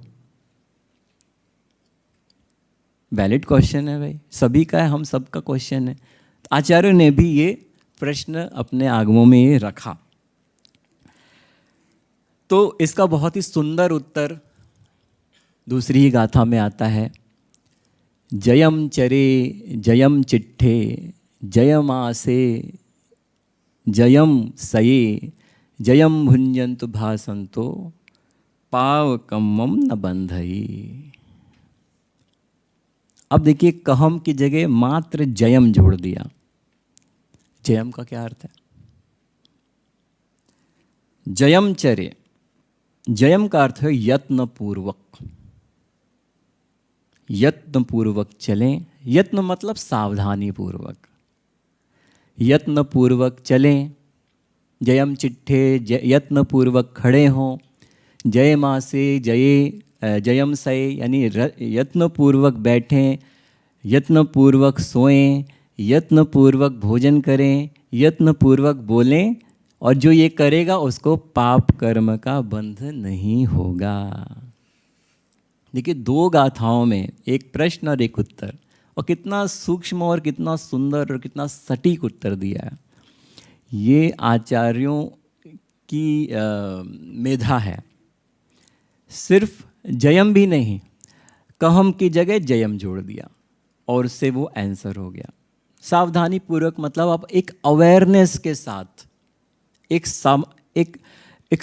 वैलिड क्वेश्चन है भाई, सभी का है, हम सबका क्वेश्चन है। आचार्यों ने भी ये प्रश्न अपने आगमों में ये रखा। तो इसका बहुत ही सुंदर उत्तर दूसरी ही गाथा में आता है, जयम चरे जयम चिट्ठे जयम आसे जयम सये जयम भुंजंतु भासंतो पावकम्मम न बंधई। अब देखिए, कहम की जगह मात्र जयम जोड़ दिया। जयम का क्या अर्थ है? जयम चरे, जयम का अर्थ है यत्न पूर्वक, यत्न पूर्वक चलें। यत्न मतलब सावधानी पूर्वक, यत्न पूर्वक चलें। जयम चिट्ठे, यत्न पूर्वक खड़े हों। जय माँ से जयम सये, यानी यत्न पूर्वक बैठें, यत्न पूर्वक सोएं, यत्न पूर्वक भोजन करें, यत्न पूर्वक बोलें, और जो ये करेगा उसको पाप कर्म का बंध नहीं होगा। देखिए, दो गाथाओं में एक प्रश्न और एक उत्तर, और कितना सूक्ष्म और कितना सुंदर और कितना सटीक उत्तर दिया है। ये आचार्यों की मेधा है। सिर्फ जयम भी नहीं, कहम की जगह जयम जोड़ दिया और उससे वो आंसर हो गया। सावधानी पूर्वक मतलब आप एक अवेयरनेस के साथ, एक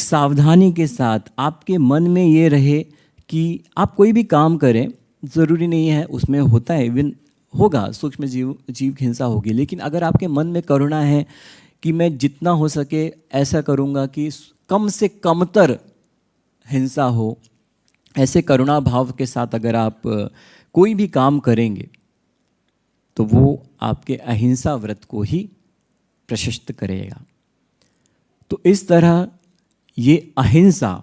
सावधानी के साथ आपके मन में ये रहे कि आप कोई भी काम करें, ज़रूरी नहीं है उसमें होता है, इवन होगा, सूक्ष्म जीव की हिंसा होगी, लेकिन अगर आपके मन में करुणा है कि मैं जितना हो सके ऐसा करूँगा कि कम से कमतर हिंसा हो, ऐसे करुणा भाव के साथ अगर आप कोई भी काम करेंगे तो वो आपके अहिंसा व्रत को ही प्रशस्त करेगा। तो इस तरह ये अहिंसा,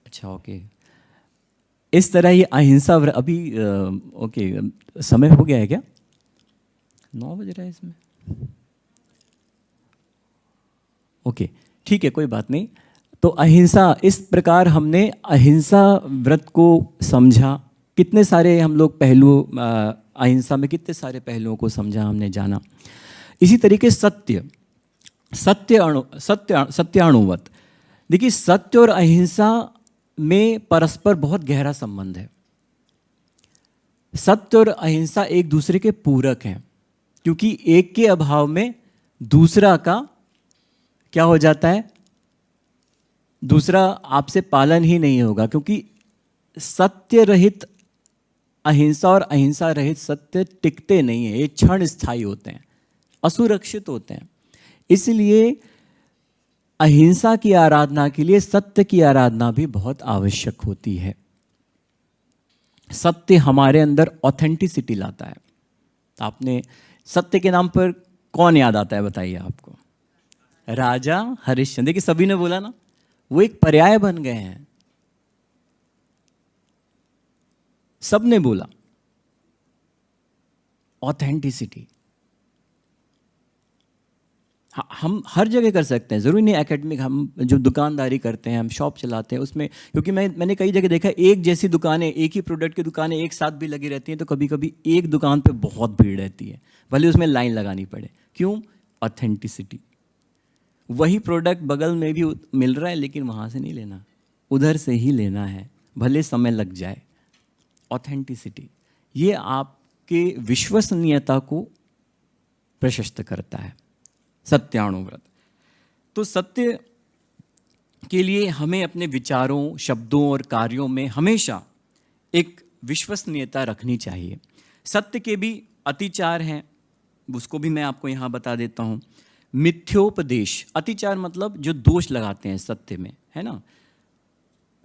अच्छा ओके, इस तरह ये अहिंसा व्रत, अभी ओके समय हो गया है क्या? 9 बज रहा है इसमें, ओके ठीक है, कोई बात नहीं। तो अहिंसा, इस प्रकार हमने अहिंसा व्रत को समझा। कितने सारे हम लोग पहलू, अहिंसा में कितने सारे पहलुओं को समझा, हमने जाना। इसी तरीके सत्यानुवत, देखिए सत्य और अहिंसा में परस्पर बहुत गहरा संबंध है। सत्य और अहिंसा एक दूसरे के पूरक हैं, क्योंकि एक के अभाव में दूसरा का क्या हो जाता है, दूसरा आपसे पालन ही नहीं होगा। क्योंकि सत्य रहित अहिंसा और अहिंसा रहित सत्य टिकते नहीं है, ये क्षण स्थायी होते हैं, असुरक्षित होते हैं। इसलिए अहिंसा की आराधना के लिए सत्य की आराधना भी बहुत आवश्यक होती है। सत्य हमारे अंदर ऑथेंटिसिटी लाता है। आपने सत्य के नाम पर कौन याद आता है बताइए आपको? राजा हरिश्चंद्र। देखिए सभी ने बोला ना, वो एक पर्याय बन गए हैं, सबने बोला ऑथेंटिसिटी। हम हर जगह कर सकते हैं, ज़रूरी नहीं एकेडमिक। हम जो दुकानदारी करते हैं, हम शॉप चलाते हैं, उसमें क्योंकि मैंने कई जगह देखा एक जैसी दुकानें, एक ही प्रोडक्ट की दुकानें एक साथ भी लगी रहती हैं, तो कभी कभी एक दुकान पे बहुत भीड़ रहती है, भले उसमें लाइन लगानी पड़े। क्यों? ऑथेंटिसिटी। वही प्रोडक्ट बगल में भी मिल रहा है लेकिन वहाँ से नहीं लेना, उधर से ही लेना है, भले समय लग जाए। ऑथेंटिसिटी ये आपके विश्वसनीयता को प्रशस्त करता है। सत्यानुव्रत, तो सत्य के लिए हमें अपने विचारों, शब्दों और कार्यों में हमेशा एक विश्वसनीयता रखनी चाहिए। सत्य के भी अतिचार हैं, उसको भी मैं आपको यहाँ बता देता हूँ। मिथ्योपदेश, अतिचार मतलब जो दोष लगाते हैं सत्य में, है ना।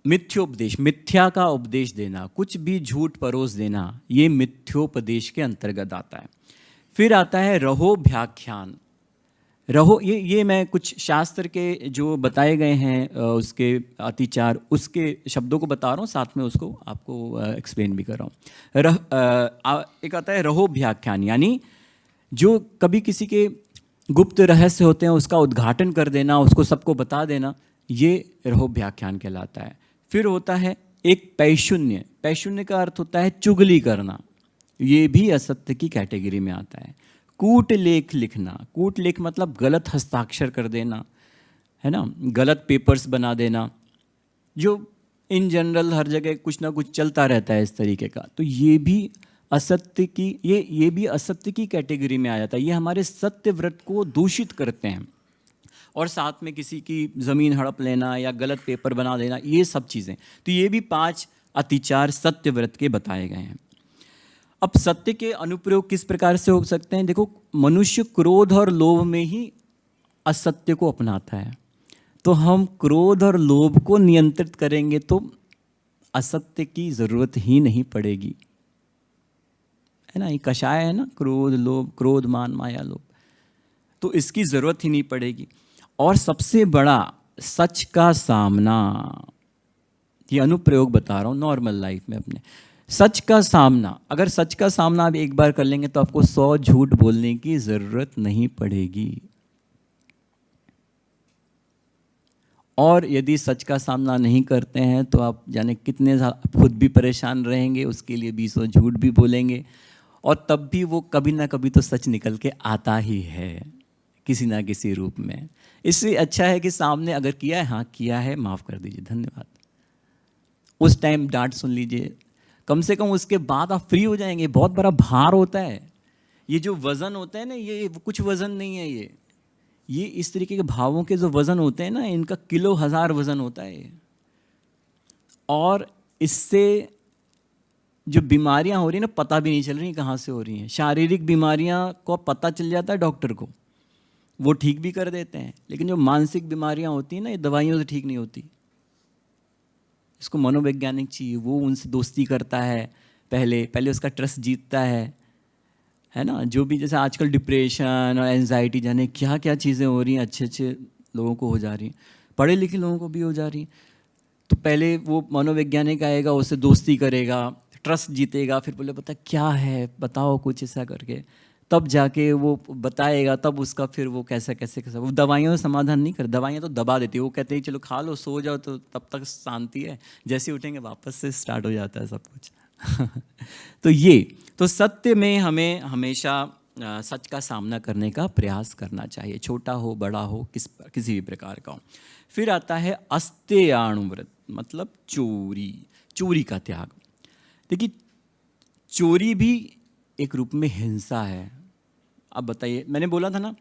मिथ्योपदेश, मिथ्या का उपदेश देना, कुछ भी झूठ परोस देना, ये मिथ्योपदेश के अंतर्गत आता है। फिर आता है रहोभ्याख्यान। रहो, ये मैं कुछ शास्त्र के जो बताए गए हैं उसके अतिचार, उसके शब्दों को बता रहा हूँ, साथ में उसको आपको एक्सप्लेन भी कर रहा हूँ। एक आता है रहोभ्याख्यान, यानी जो कभी किसी के गुप्त रहस्य होते हैं उसका उद्घाटन कर देना, उसको सबको बता देना, ये रहोभ्याख्यान कहलाता है। फिर होता है एक पैशून्य। पैशून्य का अर्थ होता है चुगली करना, ये भी असत्य की कैटेगरी में आता है। कूटलेख लिखना, कूटलेख मतलब गलत हस्ताक्षर कर देना, है ना, गलत पेपर्स बना देना, जो इन जनरल हर जगह कुछ ना कुछ चलता रहता है इस तरीके का, तो ये भी असत्य की, ये भी असत्य की कैटेगरी में आ जाता है। ये हमारे सत्य व्रत को दूषित करते हैं। और साथ में किसी की ज़मीन हड़प लेना या गलत पेपर बना देना, ये सब चीज़ें, तो ये भी 5 अतिचार सत्य व्रत के बताए गए हैं। अब सत्य के अनुप्रयोग किस प्रकार से हो सकते हैं? देखो, मनुष्य क्रोध और लोभ में ही असत्य को अपनाता है, तो हम क्रोध और लोभ को नियंत्रित करेंगे तो असत्य की ज़रूरत ही नहीं पड़ेगी, है ना। ये कषाय है ना, क्रोध लोभ, क्रोध मान माया लोभ, तो इसकी ज़रूरत ही नहीं पड़ेगी। और सबसे बड़ा सच का सामना, ये अनुप्रयोग बता रहा हूँ नॉर्मल लाइफ में अपने। सच का सामना, अगर सच का सामना आप एक बार कर लेंगे तो आपको 100 झूठ बोलने की ज़रूरत नहीं पड़ेगी। और यदि सच का सामना नहीं करते हैं तो आप जाने कितने खुद भी परेशान रहेंगे, उसके लिए 20 झूठ भी बोलेंगे, और तब भी वो कभी ना कभी तो सच निकल के आता ही है किसी ना किसी रूप में। इससे अच्छा है कि सामने अगर किया है, हाँ किया है, माफ़ कर दीजिए, धन्यवाद, उस टाइम डांट सुन लीजिए, कम से कम उसके बाद आप फ्री हो जाएंगे। बहुत बड़ा भार होता है ये जो वज़न होता है ना, ये कुछ वज़न नहीं है, ये इस तरीके के भावों के जो वज़न होते हैं ना, इनका किलो हज़ार वज़न होता है। और इससे जो बीमारियां हो रही हैं ना, पता भी नहीं चल रही कहाँ से हो रही हैं। शारीरिक बीमारियां को पता चल जाता है डॉक्टर को, वो ठीक भी कर देते हैं, लेकिन जो मानसिक बीमारियां होती हैं ना, ये दवाइयों से ठीक नहीं होती। इसको मनोवैज्ञानिक चाहिए, वो उनसे दोस्ती करता है, पहले उसका ट्रस्ट जीतता है ना। जो भी जैसे आजकल डिप्रेशन और एंजाइटी, जाने क्या क्या चीज़ें हो रही हैं, अच्छे लोगों को हो जा रही हैं, पढ़े लिखे लोगों को भी हो जा रही हैं। तो पहले वो मनोवैज्ञानिक आएगा, उससे दोस्ती करेगा, ट्रस्ट जीतेगा, फिर बोले बता क्या है, बताओ कुछ ऐसा करके, तब जाके वो बताएगा, तब उसका फिर वो कैसे वो दवाइयों से समाधान नहीं कर, दवाइयाँ तो दबा देती है। वो कहते हैं चलो खा लो, सो जाओ, तो तब तक शांति है, जैसे उठेंगे वापस से स्टार्ट हो जाता है सब कुछ। तो ये तो सत्य में हमें हमेशा सच का सामना करने का प्रयास करना चाहिए, छोटा हो बड़ा हो, किसी भी प्रकार का हो। फिर आता है अस्तेयानुव्रत, मतलब चोरी का त्याग। देखिए, चोरी भी एक रूप में हिंसा है। अब बताइए, मैंने बोला था ना,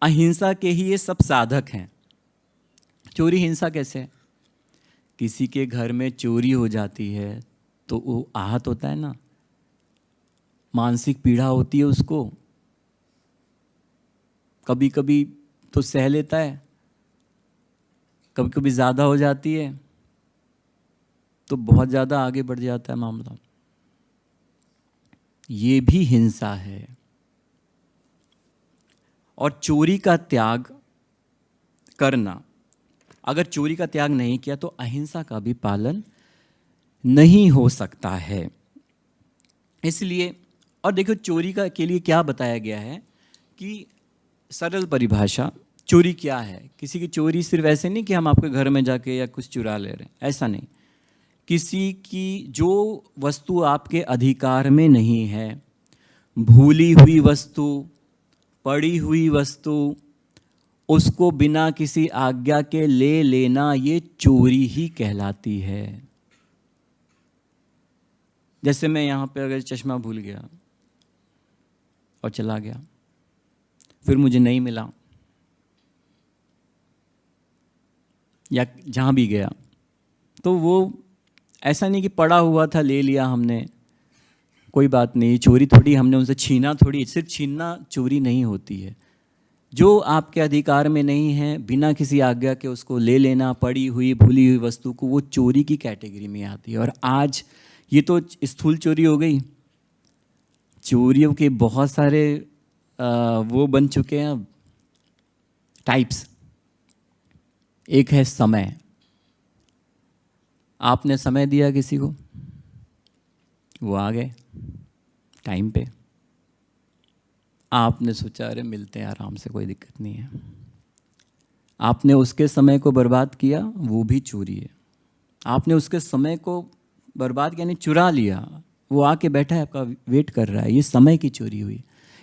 अहिंसा के ही ये सब साधक हैं। चोरी हिंसा कैसे है? किसी के घर में चोरी हो जाती है तो वो आहत होता है ना, मानसिक पीड़ा होती है उसको, कभी कभी तो सह लेता है, कभी कभी ज़्यादा हो जाती है तो बहुत ज़्यादा आगे बढ़ जाता है मामला। ये भी हिंसा है। और चोरी का त्याग करना, अगर चोरी का त्याग नहीं किया तो अहिंसा का भी पालन नहीं हो सकता है। इसलिए, और देखो चोरी का के लिए क्या बताया गया है कि सरल परिभाषा, चोरी क्या है? किसी की चोरी सिर्फ ऐसे नहीं कि हम आपके घर में जाके या कुछ चुरा ले रहे हैं, ऐसा नहीं। किसी की जो वस्तु आपके अधिकार में नहीं है, भूली हुई वस्तु, पड़ी हुई वस्तु उसको बिना किसी आज्ञा के ले लेना, ये चोरी ही कहलाती है। जैसे मैं यहाँ पे अगर चश्मा भूल गया और चला गया, फिर मुझे नहीं मिला, या जहाँ भी गया, तो वो ऐसा नहीं कि पड़ा हुआ था ले लिया हमने, कोई बात नहीं, चोरी थोड़ी, हमने उनसे छीना थोड़ी। सिर्फ छीनना चोरी नहीं होती है। जो आपके अधिकार में नहीं है, बिना किसी आज्ञा के उसको ले लेना, पड़ी हुई भूली हुई वस्तु को, वो चोरी की कैटेगरी में आती है। और आज ये तो स्थूल चोरी हो गई, चोरियों के बहुत सारे वो बन चुके हैं टाइप्स। एक है समय। आपने समय दिया किसी को, वो आ गए टाइम पे, आपने सोचा अरे मिलते हैं आराम से, कोई दिक्कत नहीं है, आपने उसके समय को बर्बाद किया, वो भी चोरी है। आपने उसके समय को बर्बाद यानी चुरा लिया, वो आके बैठा है आपका वेट कर रहा है, ये समय की चोरी हुई।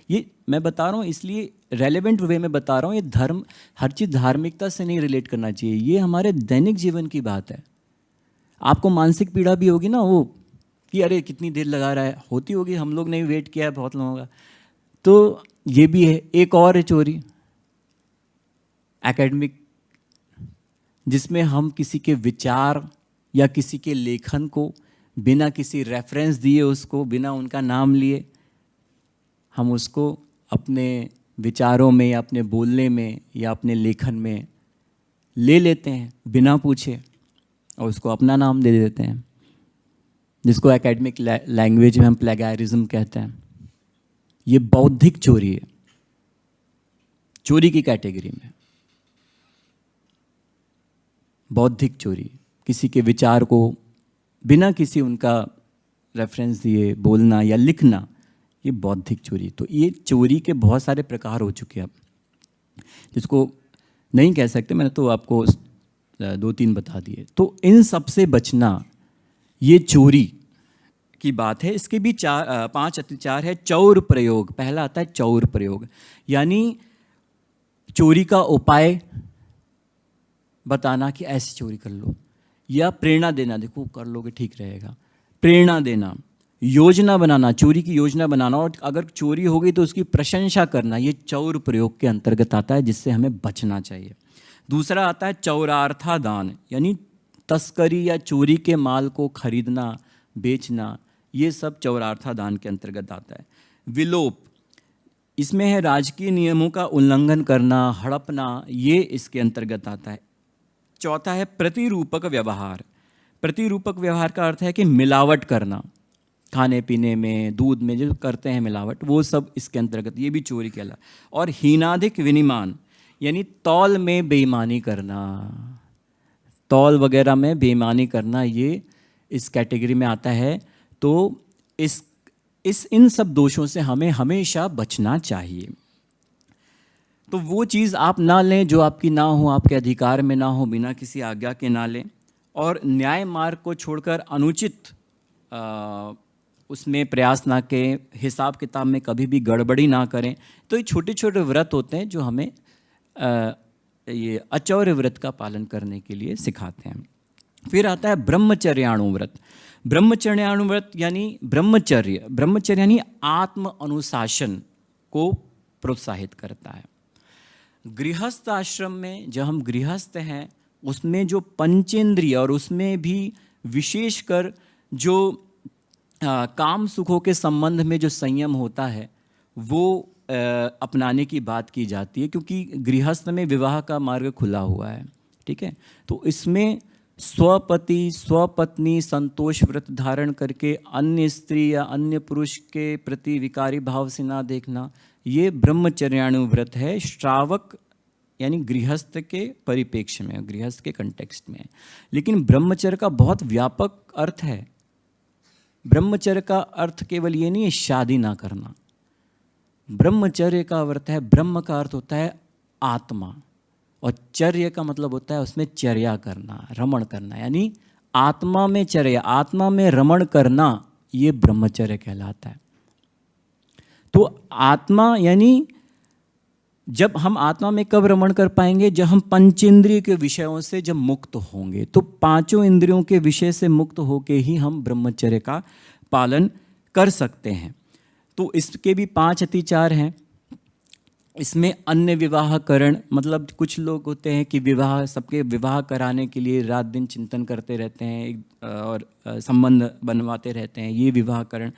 ये मैं बता रहा हूँ इसलिए रेलेवेंट वे में बता रहा हूँ, ये धर्म, हर चीज़ धार्मिकता से नहीं रिलेट करना चाहिए, ये हमारे दैनिक जीवन की बात है। आपको मानसिक पीड़ा भी होगी ना, वो कि अरे कितनी देर लगा रहा है, होती होगी, हम लोग ने वेट किया है बहुत लोगों का, तो ये भी है। एक और है चोरी एकेडमिक, जिसमें हम किसी के विचार या किसी के लेखन को बिना किसी रेफरेंस दिए, उसको बिना उनका नाम लिए, हम उसको अपने विचारों में या अपने बोलने में या अपने लेखन में ले लेते हैं बिना पूछे, और उसको अपना नाम दे देते हैं, जिसको एकेडमिक लैंग्वेज में हम प्लेगैरिज्म कहते हैं। ये बौद्धिक चोरी है, चोरी की कैटेगरी में बौद्धिक चोरी, किसी के विचार को बिना किसी उनका रेफरेंस दिए बोलना या लिखना, ये बौद्धिक चोरी। तो ये चोरी के बहुत सारे प्रकार हो चुके हैं अब, जिसको नहीं कह सकते, मैंने तो आपको 2-3 बता दिए। तो इन सब से बचना, ये चोरी की बात है। इसके भी 5 अतिचार है। चौर प्रयोग, पहला आता है चौर प्रयोग, यानी चोरी का उपाय बताना कि ऐसी चोरी कर लो, या प्रेरणा देना, देखो कर लोगे ठीक रहेगा, प्रेरणा देना। योजना बनाना, चोरी की योजना बनाना, और अगर चोरी हो गई तो उसकी प्रशंसा करना, ये चौर प्रयोग के अंतर्गत आता है, जिससे हमें बचना चाहिए। दूसरा आता है चौरार्था दान, यानी तस्करी या चोरी के माल को खरीदना, बेचना, ये सब चौरार्था दान के अंतर्गत आता है। विलोप, इसमें है राजकीय नियमों का उल्लंघन करना, हड़पना, ये इसके अंतर्गत आता है। चौथा है प्रतिरूपक व्यवहार। प्रतिरूपक व्यवहार का अर्थ है कि मिलावट करना, खाने पीने में, दूध में जो करते हैं मिलावट, वो सब इसके अंतर्गत, ये भी चोरी कहला। और हीनाधिक विनिमान, यानी तौल में बेईमानी करना, तौल वगैरह में बेईमानी करना, ये इस कैटेगरी में आता है। तो इन सब दोषों से हमें हमेशा बचना चाहिए। तो वो चीज़ आप ना लें जो आपकी ना हो, आपके अधिकार में ना हो, बिना किसी आज्ञा के ना लें। और न्याय मार्ग को छोड़कर अनुचित उसमें प्रयास ना करें, हिसाब किताब में कभी भी गड़बड़ी ना करें। तो ये छोटे छोटे व्रत होते हैं जो हमें ये अचौर्य व्रत का पालन करने के लिए सिखाते हैं। फिर आता है ब्रह्मचर्याणु व्रत। ब्रह्मचर्याणु व्रत यानी ब्रह्मचर्य, ब्रह्मचर्य यानी आत्म अनुशासन को प्रोत्साहित करता है। गृहस्थ आश्रम में जब हम गृहस्थ हैं, उसमें जो पंचेंद्रिय, और उसमें भी विशेषकर जो काम सुखों के संबंध में जो संयम होता है, वो अपनाने की बात की जाती है, क्योंकि गृहस्थ में विवाह का मार्ग खुला हुआ है। ठीक है, तो इसमें स्वपति स्वपत्नी संतोष व्रत धारण करके अन्य स्त्री या अन्य पुरुष के प्रति विकारी भाव से ना देखना, ये ब्रह्मचर्याणु व्रत है। श्रावक यानी गृहस्थ के परिप्रेक्ष्य में, गृहस्थ के कंटेक्स्ट में। लेकिन ब्रह्मचर्य का बहुत व्यापक अर्थ है। ब्रह्मचर्य का अर्थ केवल ये नहीं है शादी ना करना। ब्रह्मचर्य का अर्थ है, ब्रह्म का अर्थ होता है आत्मा, और चर्य का मतलब होता है उसमें चर्या करना, रमण करना, यानी आत्मा में चर्या, आत्मा में रमण करना, ये ब्रह्मचर्य कहलाता है। तो आत्मा यानी जब हम आत्मा में कब रमण कर पाएंगे? जब हम पंचेंद्रिय के विषयों से जब मुक्त होंगे। तो पांचों इंद्रियों के विषय से मुक्त होके ही हम ब्रह्मचर्य का पालन कर सकते हैं। तो इसके भी 5 अतिचार हैं। इसमें अन्य विवाहकरण, मतलब कुछ लोग होते हैं कि विवाह, सबके विवाह कराने के लिए रात दिन चिंतन करते रहते हैं और संबंध बनवाते रहते हैं, ये विवाहकरण।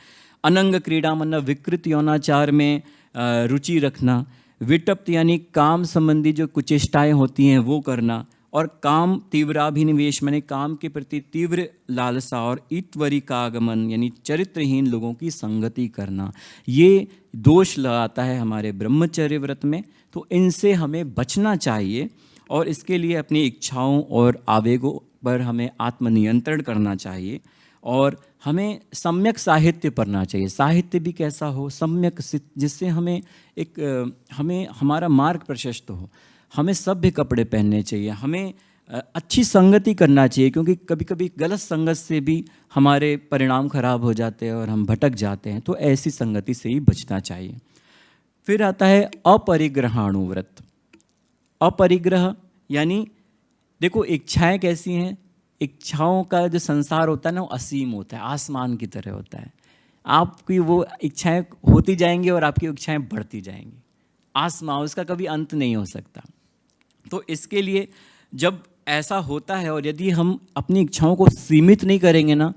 अनंग क्रीड़ा मतलब विकृत यौनाचार में रुचि रखना। विटप्त यानी काम संबंधी जो कुचेष्टाएं होती हैं वो करना। और काम तीव्राभिनिवेश माने काम के प्रति तीव्र लालसा। और ईत्वरी का आगमन यानी चरित्रहीन लोगों की संगति करना। ये दोष लगाता है हमारे ब्रह्मचर्य व्रत में। तो इनसे हमें बचना चाहिए और इसके लिए अपनी इच्छाओं और आवेगों पर हमें आत्मनियंत्रण करना चाहिए। और हमें सम्यक साहित्य पढ़ना चाहिए। साहित्य भी कैसा हो? सम्यक, जिससे हमें हमारा मार्ग प्रशस्त हो। हमें सभ्य कपड़े पहनने चाहिए। हमें अच्छी संगति करना चाहिए, क्योंकि कभी कभी गलत संगत से भी हमारे परिणाम खराब हो जाते हैं और हम भटक जाते हैं। तो ऐसी संगति से ही बचना चाहिए। फिर आता है अपरिग्रहाणु व्रत। अपरिग्रह यानी देखो, इच्छाएं कैसी हैं? इच्छाओं का जो संसार होता है ना, वो असीम होता है, आसमान की तरह होता है। आपकी वो इच्छाएं होती जाएंगी और आपकी इच्छाएं बढ़ती जाएंगी। आसमान, उसका कभी अंत नहीं हो सकता। तो इसके लिए जब ऐसा होता है और यदि हम अपनी इच्छाओं को सीमित नहीं करेंगे ना,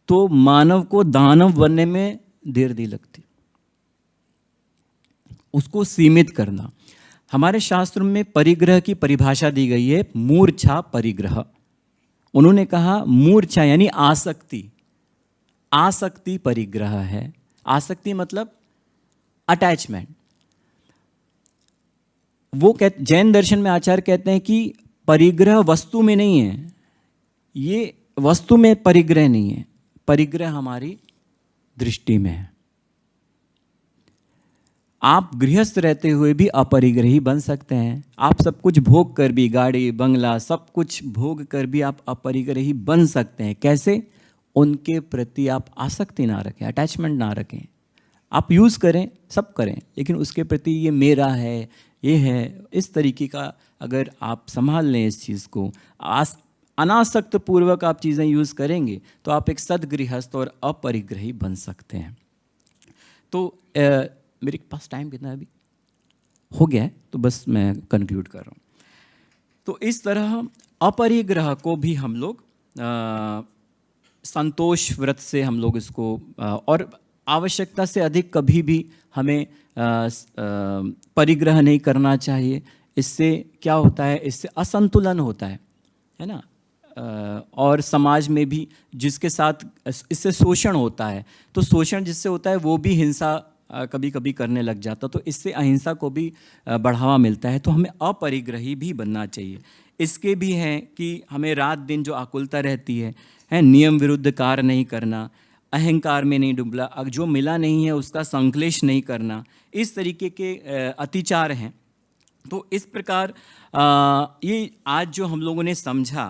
तो मानव को दानव बनने में देर नहीं लगती। उसको सीमित करना। हमारे शास्त्र में परिग्रह की परिभाषा दी गई है, मूर्छा परिग्रह। उन्होंने कहा मूर्छा यानी आसक्ति, आसक्ति परिग्रह है। आसक्ति मतलब अटैचमेंट। वो जैन दर्शन में आचार्य कहते हैं कि परिग्रह वस्तु में नहीं है, ये वस्तु में परिग्रह नहीं है, परिग्रह हमारी दृष्टि में है। आप गृहस्थ रहते हुए भी अपरिग्रही बन सकते हैं। आप सब कुछ भोग कर भी, गाड़ी बंगला सब कुछ भोग कर भी आप अपरिग्रही बन सकते हैं। कैसे? उनके प्रति आप आसक्ति ना रखें, अटैचमेंट ना रखें। आप यूज़ करें, सब करें, लेकिन उसके प्रति ये मेरा है, ये है, इस तरीके का अगर आप संभाल लें इस चीज़ को, अनासक्त पूर्वक आप चीज़ें यूज़ करेंगे, तो आप एक सद्गृहस्थ और अपरिग्रही बन सकते हैं। तो मेरे पास टाइम कितना है? अभी हो गया है, तो बस मैं कंक्लूड कर रहा हूँ। तो इस तरह अपरिग्रह को भी हम लोग संतोष व्रत से हम लोग इसको और आवश्यकता से अधिक कभी भी हमें परिग्रह नहीं करना चाहिए। इससे क्या होता है? इससे असंतुलन होता है ना। और समाज में भी जिसके साथ इससे शोषण होता है, तो शोषण जिससे होता है वो भी हिंसा कभी कभी करने लग जाता, तो इससे अहिंसा को भी बढ़ावा मिलता है। तो हमें अपरिग्रही भी बनना चाहिए। इसके भी हैं कि हमें रात दिन जो आकुलता रहती है, नियम विरुद्ध कार्य नहीं करना, अहंकार में नहीं डूबना, जो मिला नहीं है उसका संश्लेष नहीं करना, इस तरीके के अतिचार हैं। तो इस प्रकार ये आज जो हम लोगों ने समझा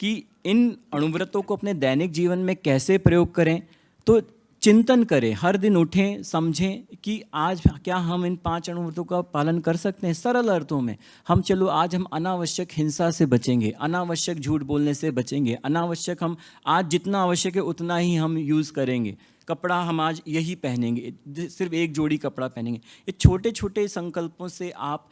कि इन अणुव्रतों को अपने दैनिक जीवन में कैसे प्रयोग करें, तो चिंतन करें, हर दिन उठें, समझें कि आज क्या हम इन 5 अणुव्रतों का पालन कर सकते हैं। सरल अर्थों में हम आज हम अनावश्यक हिंसा से बचेंगे, अनावश्यक झूठ बोलने से बचेंगे, अनावश्यक हम आज जितना आवश्यक है उतना ही हम यूज़ करेंगे। कपड़ा हम आज यही पहनेंगे, सिर्फ एक जोड़ी कपड़ा पहनेंगे। ये छोटे छोटे संकल्पों से आप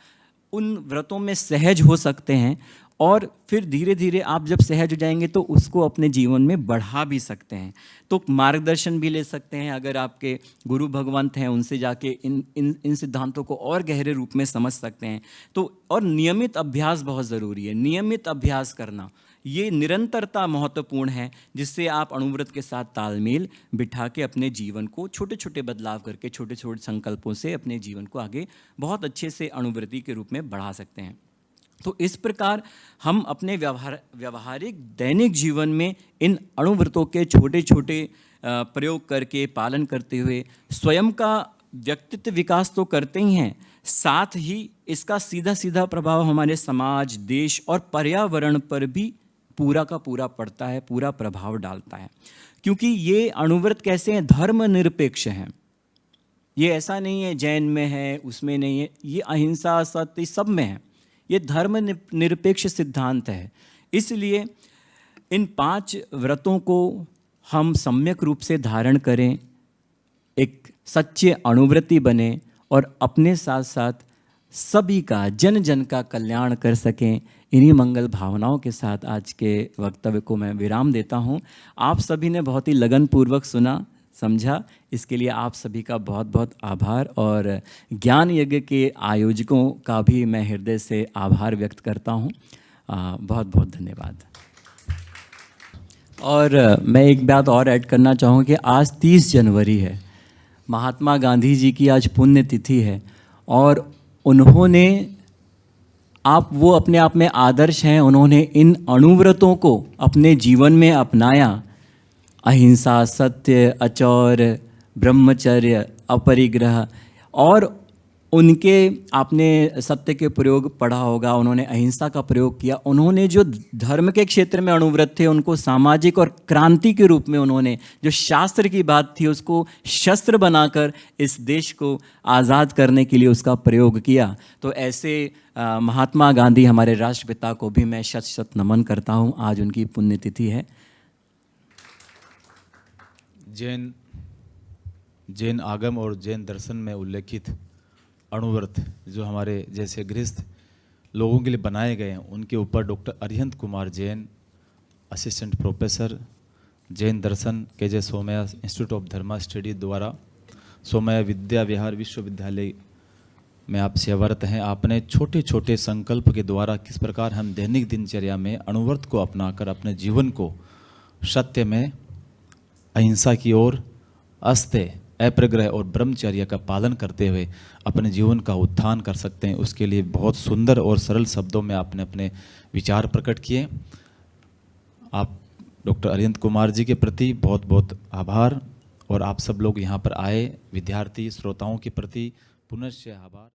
उन व्रतों में सहज हो सकते हैं और फिर धीरे धीरे आप जब सहज हो जाएंगे तो उसको अपने जीवन में बढ़ा भी सकते हैं। तो मार्गदर्शन भी ले सकते हैं, अगर आपके गुरु भगवंत हैं उनसे जाके इन सिद्धांतों को और गहरे रूप में समझ सकते हैं। तो और नियमित अभ्यास बहुत ज़रूरी है। नियमित अभ्यास करना, ये निरंतरता महत्वपूर्ण है, जिससे आप अणुव्रत के साथ तालमेल बिठा के अपने जीवन को छोटे छोटे बदलाव करके, छोटे छोटे संकल्पों से अपने जीवन को आगे बहुत अच्छे से अणुव्रती के रूप में बढ़ा सकते हैं। तो इस प्रकार हम अपने व्यवहारिक दैनिक जीवन में इन अणुव्रतों के छोटे छोटे प्रयोग करके, पालन करते हुए स्वयं का व्यक्तित्व विकास तो करते ही हैं, साथ ही इसका सीधा सीधा प्रभाव हमारे समाज, देश और पर्यावरण पर भी पूरा का पूरा पड़ता है, पूरा प्रभाव डालता है। क्योंकि ये अणुव्रत कैसे हैं? धर्म निरपेक्ष हैं। ये ऐसा नहीं है जैन में है उसमें नहीं है, ये अहिंसा सत्य सब में है। ये धर्म निरपेक्ष सिद्धांत है। इसलिए इन 5 व्रतों को हम सम्यक रूप से धारण करें, एक सच्चे अणुव्रती बने और अपने साथ साथ सभी का जन जन का कल्याण कर सकें। इन्हीं मंगल भावनाओं के साथ आज के वक्तव्य को मैं विराम देता हूँ। आप सभी ने बहुत ही लगनपूर्वक सुना, समझा, इसके लिए आप सभी का बहुत बहुत आभार। और ज्ञान यज्ञ के आयोजकों का भी मैं हृदय से आभार व्यक्त करता हूँ। बहुत बहुत धन्यवाद। और मैं एक बात और ऐड करना चाहूँ कि आज 30 जनवरी है, महात्मा गांधी जी की आज पुण्य तिथि है और उन्होंने, आप वो अपने आप में आदर्श हैं, उन्होंने इन अणुव्रतों को अपने जीवन में अपनाया। अहिंसा, सत्य, अचौर, ब्रह्मचर्य, अपरिग्रह, और उनके आपने सत्य के प्रयोग पढ़ा होगा, उन्होंने अहिंसा का प्रयोग किया। उन्होंने जो धर्म के क्षेत्र में अणुव्रत थे उनको सामाजिक और क्रांति के रूप में उन्होंने जो शास्त्र की बात थी उसको शस्त्र बनाकर इस देश को आज़ाद करने के लिए उसका प्रयोग किया। तो ऐसे महात्मा गांधी हमारे राष्ट्रपिता को भी मैं शत शत नमन करता हूँ। आज उनकी पुण्यतिथि है। जैन आगम और जैन दर्शन में उल्लेखित अणुव्रत जो हमारे जैसे गृहस्थ लोगों के लिए बनाए गए हैं, उनके ऊपर doctor Arihant Kumar Jain, assistant professor Jain Darshan KJ Somaiya institute of Dharma study द्वारा सोमैया विद्या विहार विश्वविद्यालय में आप सेवारत हैं। आपने छोटे छोटे संकल्प के द्वारा किस प्रकार हम दैनिक दिनचर्या में अणुव्रत को अपनाकर अपने जीवन को सत्य में, अहिंसा की ओर, अस्त्य, अपरिग्रह और ब्रह्मचर्य का पालन करते हुए अपने जीवन का उत्थान कर सकते हैं, उसके लिए बहुत सुंदर और सरल शब्दों में आपने अपने विचार प्रकट किए। आप डॉक्टर अरिहंत कुमार जी के प्रति बहुत बहुत आभार, और आप सब लोग यहाँ पर आए विद्यार्थी श्रोताओं के प्रति पुनश्च आभार।